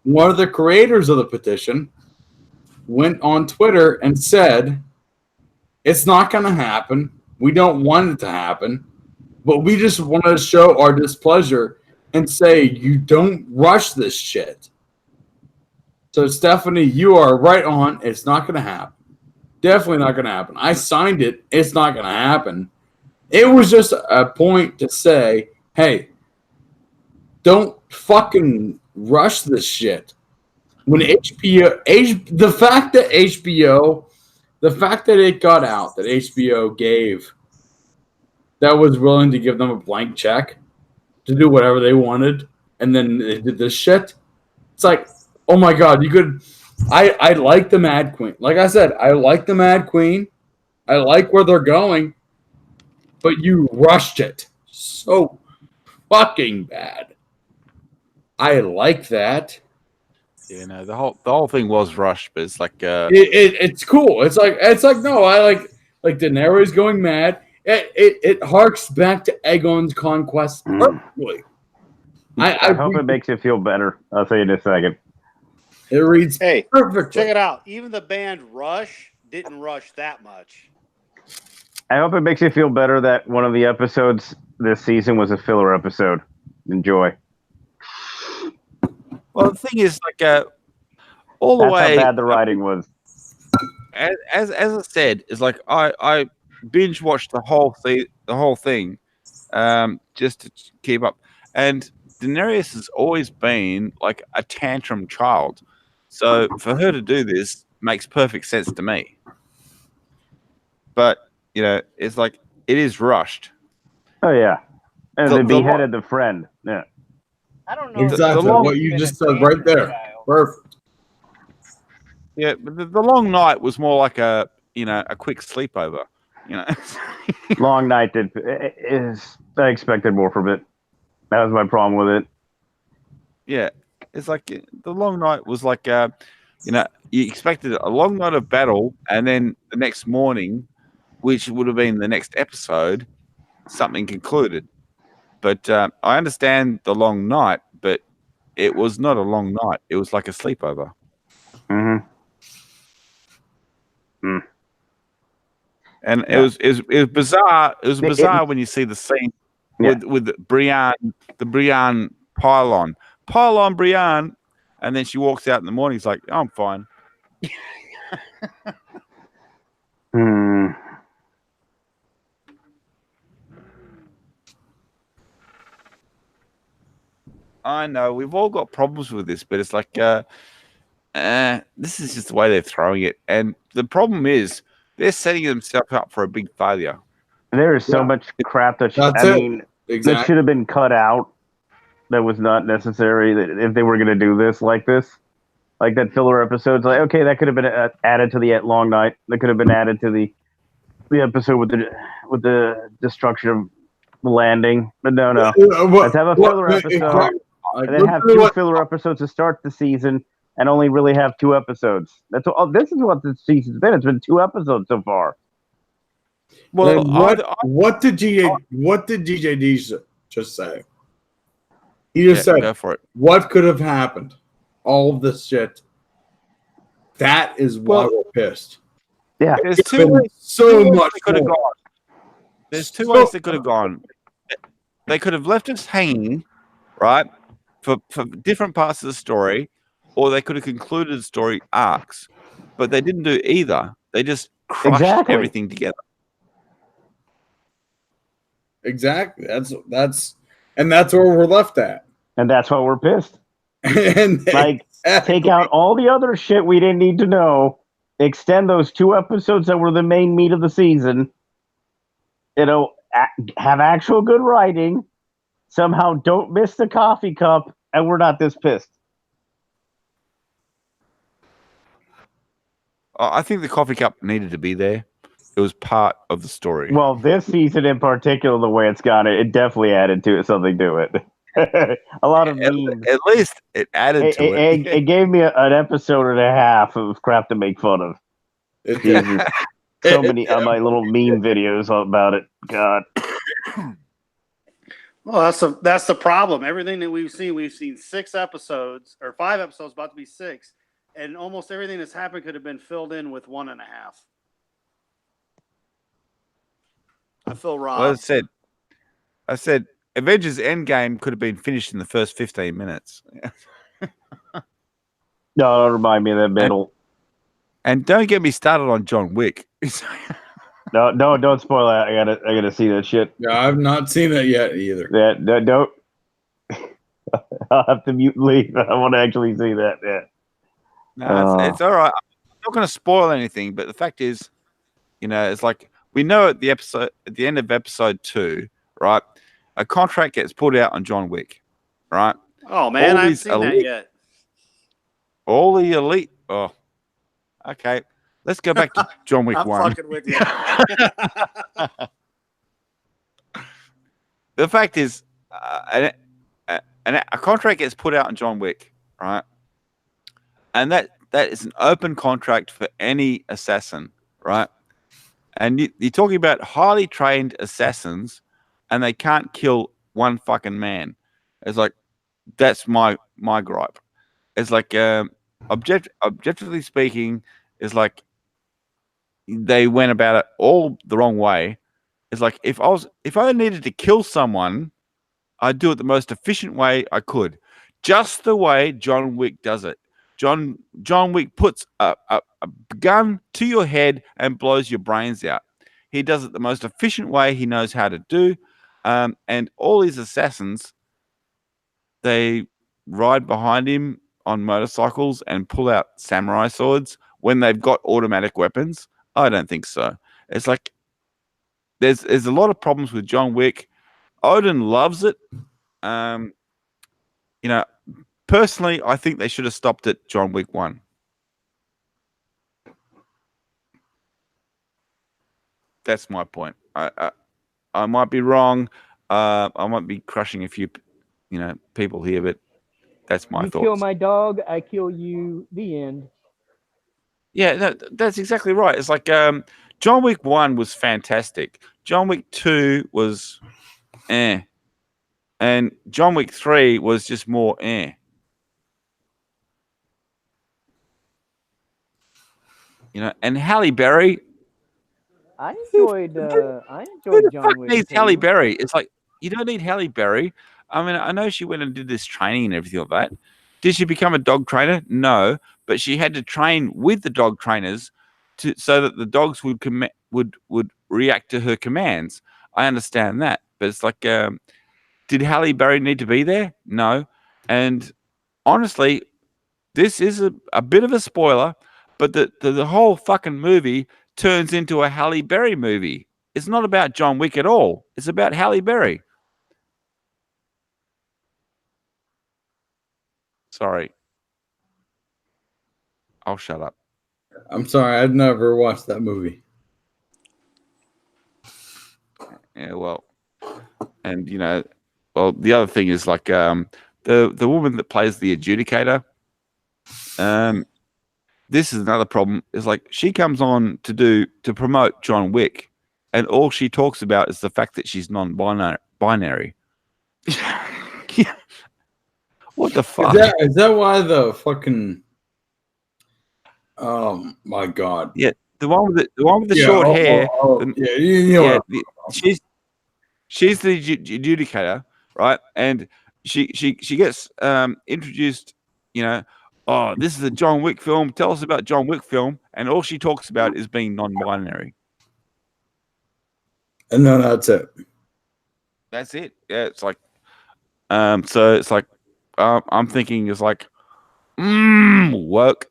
one of the creators of the petition went on Twitter and said, it's not going to happen. We don't want it to happen. But we just want to show our displeasure and say, you don't rush this shit. So, Stephanie, you are right on. It's not going to happen. Definitely not going to happen. I signed it. It's not going to happen. It was just a point to say, hey, don't fucking rush this shit. When the fact that it got out, that HBO gave, that was willing to give them a blank check to do whatever they wanted, and then they did this shit. It's like, oh my god, you could. I like the Mad Queen. Like I said, I like the Mad Queen. I like where they're going, but you rushed it so fucking bad. I like that. Yeah, no, the whole thing was rushed, but it's like it's cool. It's like no, I like Daenerys going mad. It harks back to Aegon's conquest perfectly. I hope it makes you feel better. I'll tell you in a second. It reads perfectly. Check it out. Even the band Rush didn't rush that much. I hope it makes you feel better that one of the episodes this season was a filler episode. Enjoy. Well, the thing is, like, all the That's way. how bad the writing was. As I said, it's like I binge watched the whole thing, just to keep up. And Daenerys has always been like a tantrum child, so for her to do this makes perfect sense to me. But it's like it is rushed. Oh yeah, and they beheaded the friend. Yeah, I don't know. Exactly what you just said right there. Child. Perfect. Yeah, but the long night was more like a quick sleepover. Long night I expected more from it. That was my problem with it. Yeah, it's like the long night was like you expected a long night of battle, and then the next morning, which would have been the next episode, something concluded. But I understand the long night, but it was not a long night. It was like a sleepover. Mm-hmm. And it was bizarre. It was bizarre when you see the scene with Brienne, the Brienne pylon Brienne, and then she walks out in the morning. It's like, oh, I'm fine. I know we've all got problems with this, but it's like, this is just the way they're throwing it. And the problem is they're setting themselves up for a big failure. There is so much crap that that should have been cut out. That was not necessary. That if they were going to do this, like that filler episodes, like okay, that could have been added to the long night. That could have been added to the episode with the destruction of the landing. But no. Let's have a filler episode, and then have 2 filler episodes to start the season, and only really have 2 episodes. That's all. This is what the season's been. It's been 2 episodes so far. Well, what did DJD just say? He just said, go for it. What could have happened? All of this shit. That is why we're pissed. Yeah. There's 2 ways. So much could have gone. There's 2 ways they could have gone. They could have left us hanging, right, for different parts of the story, or they could have concluded story arcs. But they didn't do either. They just crushed everything together. Exactly. That's where we're left at. And that's why we're pissed. And take out all the other shit we didn't need to know. Extend those 2 episodes that were the main meat of the season. Have actual good writing. Somehow don't miss the coffee cup, and we're not this pissed. I think the coffee cup needed to be there. It was part of the story. Well, this season in particular, the way it's gone, it definitely added to it something to it. A lot of memes. At least it added to it. It gave me an episode and a half of crap to make fun of. So many of my little meme videos about it. God. Well, that's the problem. Everything that we've seen 6 episodes or 5 episodes, about to be 6, and almost everything that's happened could have been filled in with 1.5. I feel wrong. Well, I said Avengers Endgame could have been finished in the first 15 minutes. No, don't remind me of that middle. And don't get me started on John Wick. No, don't spoil that. I gotta see that shit. Yeah, I've not seen it yet either. That don't. I'll have to mute and leave. I want to actually see that. Yeah. No, it's all right. I'm not going to spoil anything, but the fact is, it's like we know at the end of episode 2, right? A contract gets pulled out on John Wick, right? Oh man, I haven't seen that yet. All the elite. Oh, okay. Let's go back to John Wick 1. I'm fucking with you. The fact is, a contract gets put out on John Wick, right? And that is an open contract for any assassin, right? And you're talking about highly trained assassins, and they can't kill one fucking man. It's like, that's my gripe. It's like, objectively speaking, it's like they went about it all the wrong way. It's like if I needed to kill someone, I'd do it the most efficient way I could, just the way John Wick does it. John Wick puts a gun to your head and blows your brains out. He does it the most efficient way he knows how to do. And all these assassins, they ride behind him on motorcycles and pull out samurai swords when they've got automatic weapons. I don't think so. It's like there's a lot of problems with John Wick. Odin loves it. Personally, I think they should have stopped at John Wick 1. That's my point. I might be wrong. I might be crushing a few, people here, but that's my thoughts. You kill my dog, I kill you. The end. Yeah, that's exactly right. It's like John Wick 1 was fantastic. John Wick 2 was eh. And John Wick 3 was just more eh. You know, and Halle Berry. I enjoyed Who the John fuck Wick needs 2. Halle Berry? It's like, you don't need Halle Berry. I mean, I know she went and did this training and everything like that. Did she become a dog trainer? No, but she had to train with the dog trainers so that the dogs would react to her commands. I understand that, but it's like, did Halle Berry need to be there? No, and honestly, this is a bit of a spoiler, but the whole fucking movie turns into a Halle Berry movie. It's not about John Wick at all. It's about Halle Berry. Sorry. I'll shut up. I'm sorry, I've never watched that movie. Yeah, well, and well, the other thing is like the woman that plays the adjudicator. This is another problem. Is like she comes on to promote John Wick, and all she talks about is the fact that she's non-binary. What the fuck? Is that why the fucking? Oh my god! Yeah, the one with the short hair. She's the adjudicator, right? And she gets introduced. Oh, this is a John Wick film. Tell us about John Wick film, and all she talks about is being non-binary. And then that's it. That's it. Yeah, it's like, so it's like, I'm thinking it's like, work.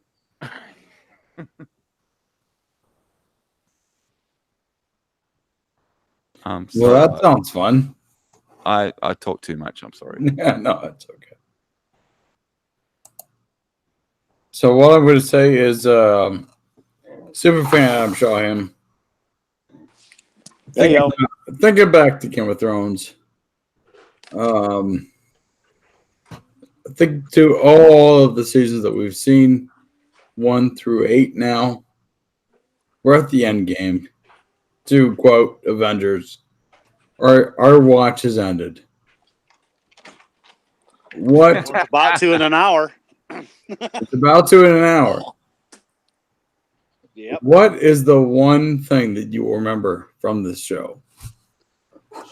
Well, that sounds fun. I talk too much. I'm sorry. Yeah, no, that's okay. So what I'm going to say is, super fan Adam Shawham. Thinking back to Game of Thrones, I think to all of the seasons that we've seen, 1 through 8 now, we're at the end game. To quote Avengers, our watch has ended. What? It's about to in an hour. It's about to in an hour. Yep. What is the one thing that you will remember from this show?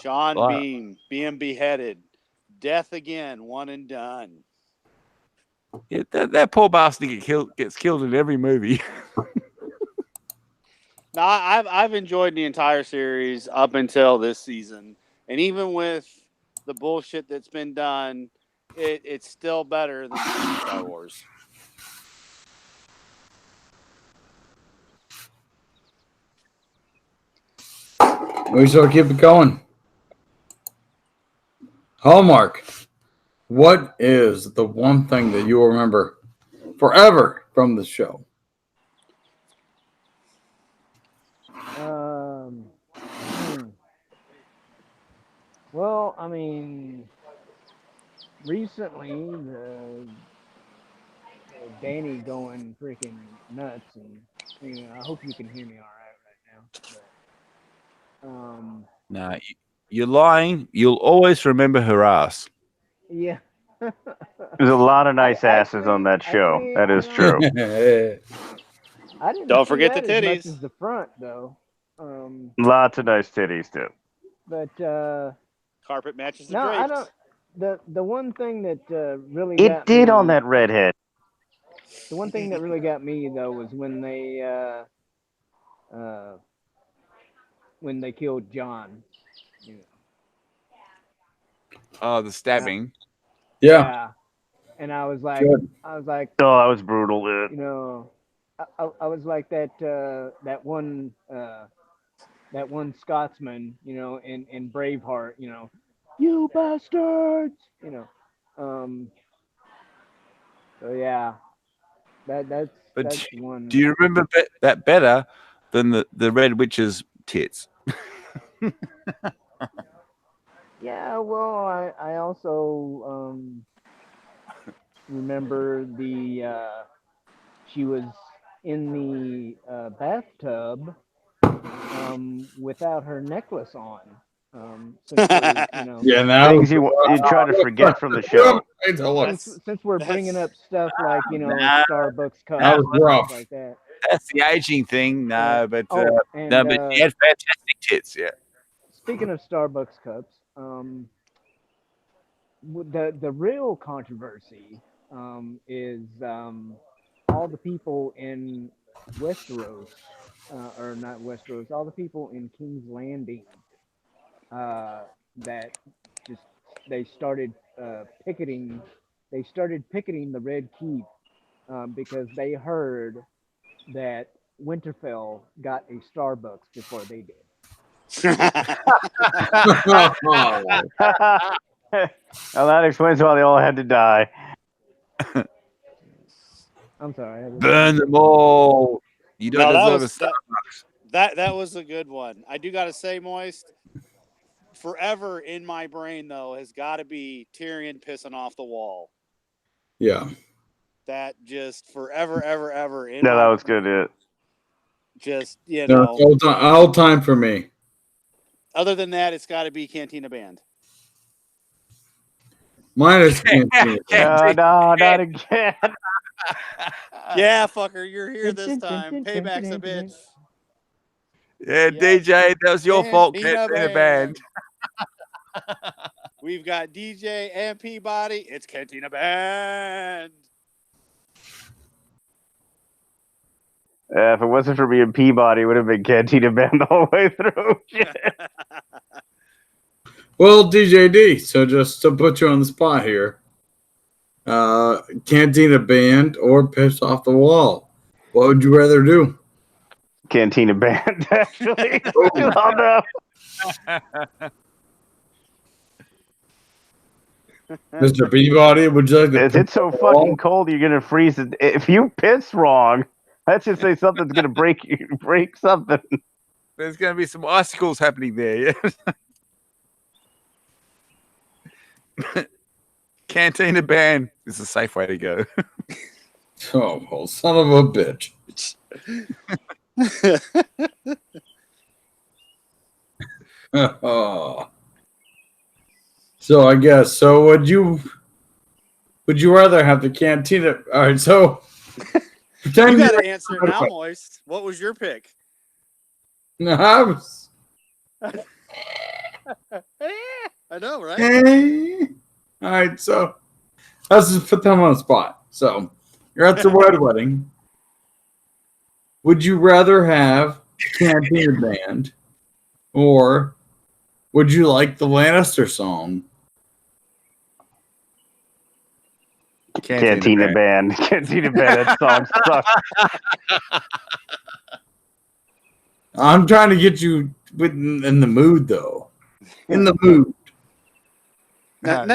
Sean Bean being beheaded. Death again, one and done. Yeah, that poor bastard gets killed in every movie. No, I've enjoyed the entire series up until this season, and even with the bullshit that's been done, it's still better than Star Wars. We shall keep it going. Hallmark. What is the one thing that you will remember forever from the show? Well, I mean, recently Danny going freaking nuts, and I hope you can hear me all right now. But, No, you're lying. You'll always remember her ass. yeah. There's a lot of nice asses on that show. That is true. I didn't Don't see forget that the as much titties. as the front, though. Lots of nice titties too. But Carpet matches the no, drapes. I don't. The one thing that really It got did me, on that redhead. The one thing that really got me though was when they killed Jon. You know. Oh, the stabbing. Yeah. And I was like, Good. Oh, that was brutal, dude. you know, I was like that one Scotsman, you know, in Braveheart, you know, you bastards, you know. So yeah, that's one. Do you remember that better than the Red Witch's tits? Yeah, well, I also remember she was in the bathtub without her necklace on. Since we're, Yeah, now Things you try to forget from the show. since we're bringing up stuff like Nah, Starbucks cups that was and rough. stuff like that. That's the aging thing. No, but And no, but she had fantastic tits. Yeah. speaking of Starbucks cups, the real controversy is all the people in Westeros, or not Westeros, all the people in King's Landing that just they started picketing. They started picketing the Red Keep because they heard that Winterfell got a Starbucks before they did. Well, that explains why they all had to die. I'm sorry. Burn them all. You don't deserve a Starbucks. That was a good one. I do got to say, Moist, forever in my brain, though, has got to be Tyrion pissing off the wall. Yeah. That just forever, ever. No, that was good. Yeah. Just, all time for me. Other than that, it's got to be Cantina Band. Mine is Cantina. No, not again. Yeah, fucker, you're here this time. Payback's a bitch. Yeah, DJ, that was your fault. Cantina Band. We've got DJ and Peabody. It's Cantina Band. If it wasn't for me and Peabody, it would have been Cantina Band the whole way through. Well, DJD, so just to put you on the spot here, Cantina Band or Piss Off the Wall? What would you rather do? Cantina Band, actually. Oh, no. Mr. Peabody, would you like to... It's so fucking cold, you're going to freeze it. If you piss wrong, let's just say something's going to break something. There's going to be some icicles happening there, yeah? Cantina Band is a safe way to go. Oh, well, son of a bitch. Oh. So I guess, would you rather have the Cantina? All right, so you got to answer now, Moist. What was your pick? No, I was... I know, right? All right, so let's just put them on the spot. So you're at the red wedding. Would you rather have Cantina Band, or would you like the Lannister song? Cantina Band. Cantina Band. That song sucks. I'm trying to get you in the mood, though. In the mood. I'm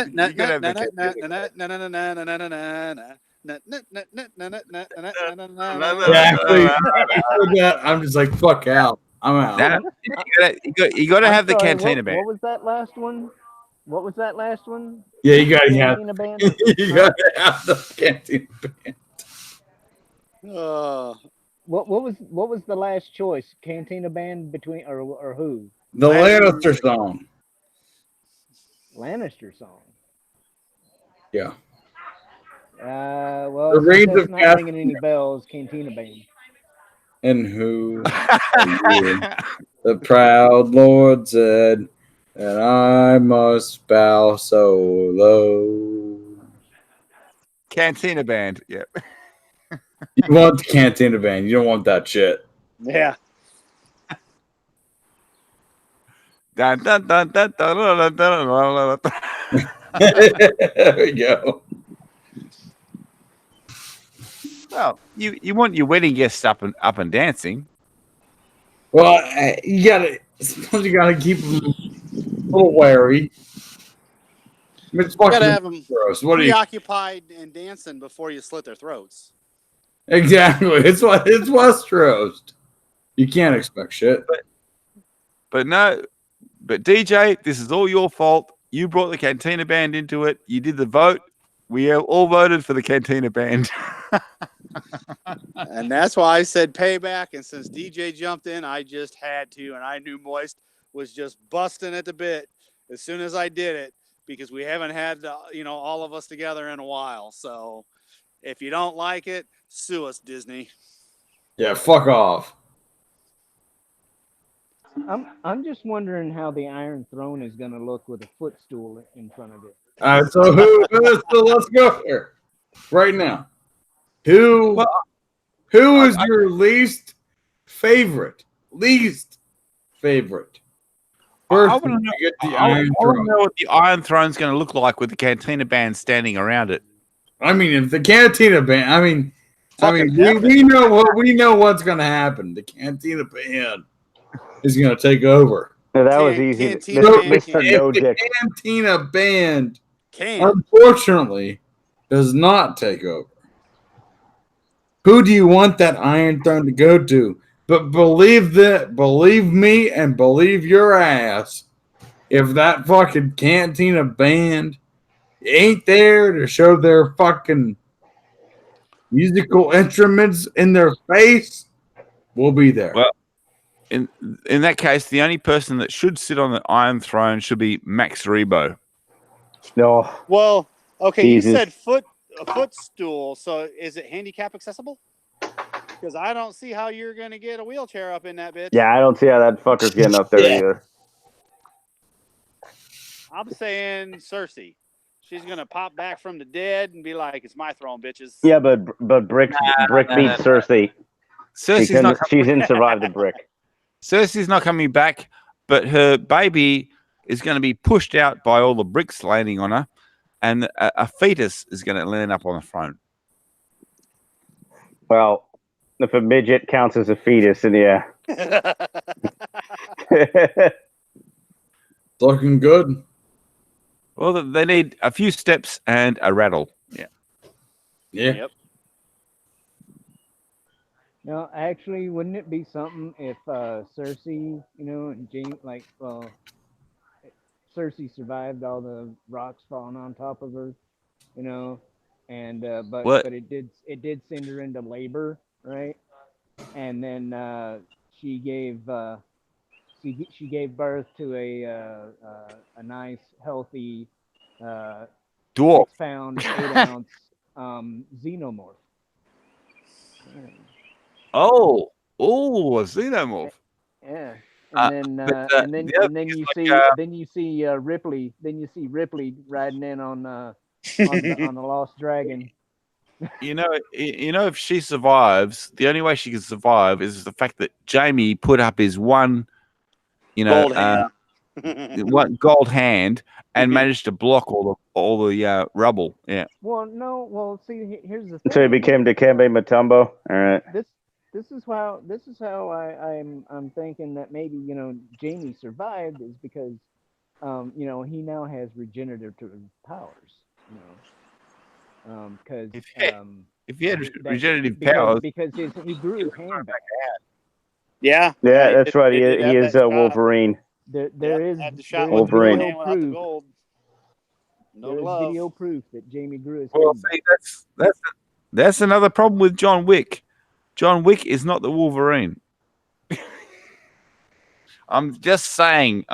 just like, fuck out. I'm out. You got to have the Cantina Band. What was that last one? Yeah, you got to have. Cantina Band? You got to have the Cantina Band. What was the last choice? Cantina Band between or who? The Lannister song. Lannister song. Yeah. Well, The Reigns that's of not ringing any bells. Cantina Band. And who? The proud Lord said, and I must bow so low. Cantina Band. Yep. You want the Cantina Band. You don't want that shit. Yeah. Dun, dun, dun, dun, dun, dun, dun, dun, dun. There we go. Well, you want your wedding guests up and dancing. Well, you gotta keep them a little wary. It's You gotta have them gross. What are you? preoccupied and dancing before you slit their throats. Exactly. It's Westeros. You can't expect shit. But no. But DJ, this is all your fault. You brought the Cantina Band into it. You did the vote. We all voted for the Cantina Band. And that's why I said payback. And since DJ jumped in, I just had to. And I knew Moist was just busting at the bit as soon as I did it, because we haven't had, all of us together in a while. So if you don't like it, sue us, Disney. Yeah, fuck off. I'm just wondering how the Iron Throne is going to look with a footstool in front of it. All right, so let's go here right now. Who is your least favorite? Least favorite. First, I want to know, get the I Iron wanna Throne. know what the Iron Throne's going to look like with the Cantina band standing around it. I mean, if the Cantina band, Fucking we know what's going to happen. The Cantina band is going to take over. No, that was easy. Cantina Mr. band No If the Dick. Cantina band, can. unfortunately, does not take over, who do you want that Iron Throne to go to? But believe me and believe your ass, if that fucking Cantina band ain't there to show their fucking musical instruments in their face, we'll be there. Well, in that case, the only person that should sit on the Iron Throne should be Max Rebo. No. Well, okay, Jesus. you said a footstool. So is it handicap accessible? Because I don't see how you're going to get a wheelchair up in that bitch. Yeah, I don't see how that fucker's getting up there either. I'm saying Cersei. She's going to pop back from the dead and be like, it's my throne, bitches. Yeah, but Brick beats Cersei. Cersei's not She's in Survive the Brick. Cersei's not coming back, but her baby is going to be pushed out by all the bricks landing on her, and a fetus is going to land up on the throne. Well, if a midget counts as a fetus, then yeah. Looking good. Well, they need a few steps and a rattle. Yeah. Yeah. Yep. No, actually, wouldn't it be something if Cersei, and Jaime, Cersei survived all the rocks falling on top of her, and but it did send her into labor, right? And then she gave birth to a nice, healthy Dwarf. 6-pound, 8-ounce xenomorph. Yeah. A xenomorph. Yeah, but then you see Ripley riding in on the Lost Dragon. If she survives, the only way she can survive is the fact that Jaime put up his one one gold hand and managed to block all the rubble. Yeah. Well, no. Well, see, here's the thing. So he became Dikembe Mutombo. All right. This is how I'm thinking that maybe Jaime survived is because he now has regenerative powers. Because if he had regenerative powers, because he grew his hand back. Yeah. Yeah, that's right. He is Wolverine. There is Wolverine. video proof that Jaime grew his well, hand back. see, that's another problem with John Wick. John Wick is not the Wolverine. I'm just saying.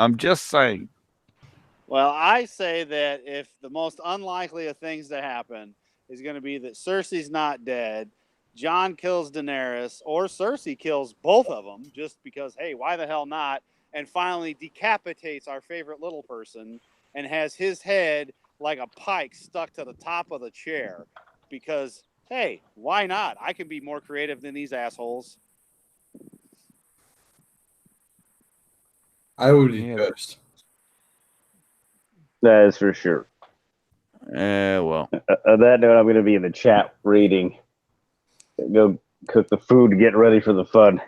Well, I say that if the most unlikely of things to happen is going to be that Cersei's not dead, Jon kills Daenerys, or Cersei kills both of them, just because, hey, why the hell not? And finally decapitates our favorite little person and has his head like a pike stuck to the top of the chair. Because, hey, why not? I can be more creative than these assholes. I would be pissed. That is for sure. Well. On that note, I'm going to be in the chat reading. Go cook the food, get ready for the fun.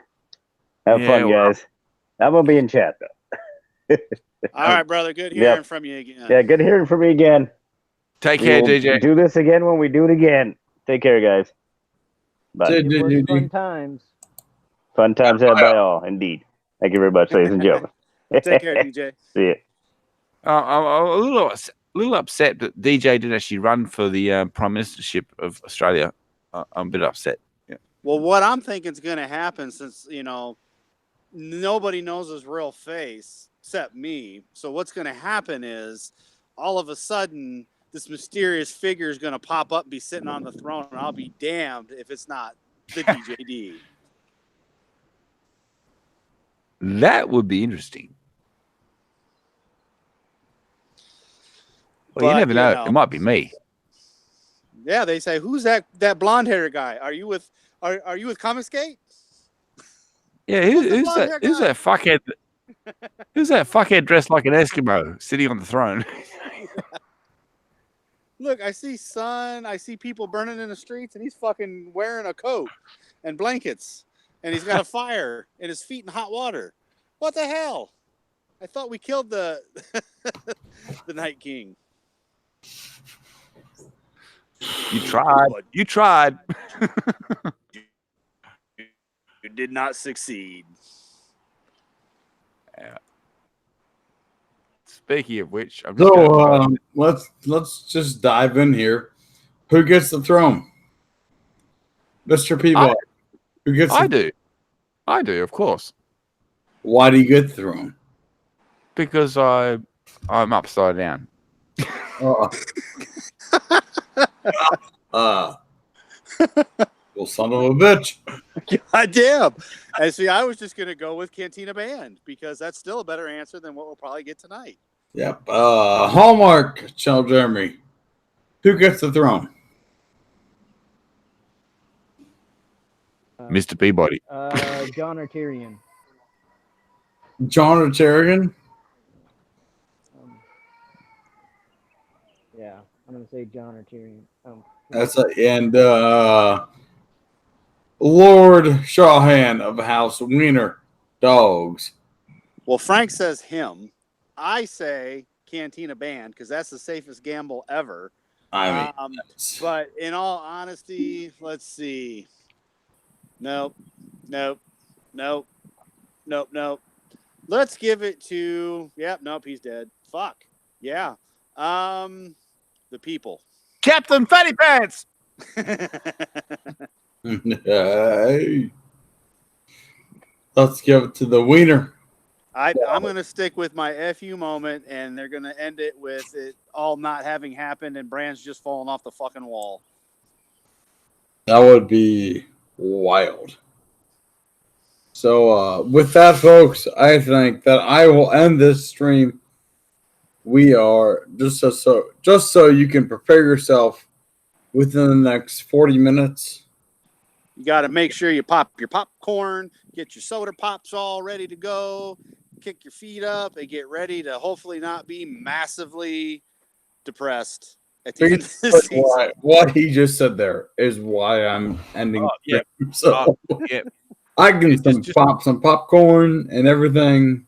Have fun, guys. I'm going to be in chat, though. All right, brother. Good hearing from you again. Yeah, good hearing from you again. Take care, DJ. Do this again when we do it again. Take care, guys. Bye. It was fun times. Fun times had by all, indeed. Thank you very much, ladies and gentlemen. Take care, DJ. See you. I'm a little upset that DJ didn't actually run for the Prime Ministership of Australia. I'm a bit upset. Yeah. Well, what I'm thinking is going to happen, since nobody knows his real face except me. So what's going to happen is, all of a sudden, this mysterious figure is going to pop up and be sitting on the throne, and I'll be damned if it's not the DJD. That would be interesting. Well, you never know. It might be me. Yeah, they say, who's that blonde-haired guy? Are you with Comiskate? Yeah, who's that fuckhead? Who's that fuckhead dressed like an Eskimo sitting on the throne? Look, I see sun. I see people burning in the streets, and he's fucking wearing a coat and blankets, and he's got a fire and his feet in hot water. What the hell? I thought we killed the the Night King. You tried. You tried. You did not succeed. Yeah. Speaking of which, I'm just let's just dive in here. Who gets the throne? Mr. Peabody. Who gets? I do, of course. Why do you get the throne? Because I'm upside down. Well, son of a bitch. God damn. And see, I was just going to go with Cantina Band, because that's still a better answer than what we'll probably get tonight. Yep. Hallmark, Channel Jeremy. Who gets the throne? Mr. Peabody. Jon or Tyrion? Jon or Tyrion? Yeah, I'm going to say Jon or Tyrion. That's and Lord Shawhan of House Wiener Dogs. Well, Frank says him. I say Cantina Band, because that's the safest gamble ever. I mean, but in all honesty, let's see. Nope. Let's give it to. Yep. Nope. He's dead. Fuck. Yeah. The people. Captain Fatty Pants. Hey. Let's give it to the wiener. I'm going to stick with my FU moment, and they're going to end it with it all not having happened and Bran's just falling off the fucking wall. That would be wild. So with that, folks, I think that I will end this stream. We are just so you can prepare yourself within the next 40 minutes. You got to make sure you pop your popcorn, get your soda pops all ready to go, kick your feet up, and get ready to hopefully not be massively depressed at the end of the season. What he just said there is why I'm ending. Yeah. So I can pop some popcorn and everything.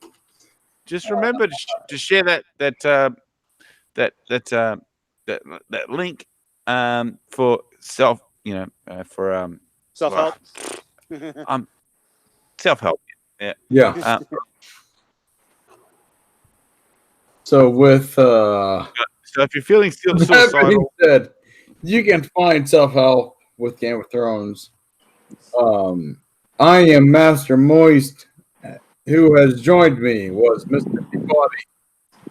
Just remember to share that link for self self-help. Self-help. Yeah. So with so if you're feeling suicidal, said, you can find self-help with Game of Thrones. I am Master Moist. Who has joined me was Mr. Peabody,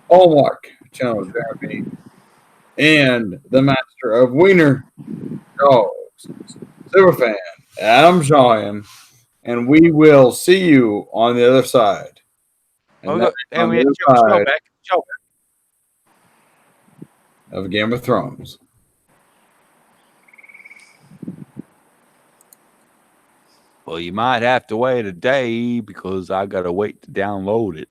Hallmark, Channel Jeremy, and the Master of Wiener Dogs, Superfan, Adam Shawn, and we will see you on the other side. And we had Joe back. Of Game of Thrones. Well, you might have to wait a day because I got to wait to download it.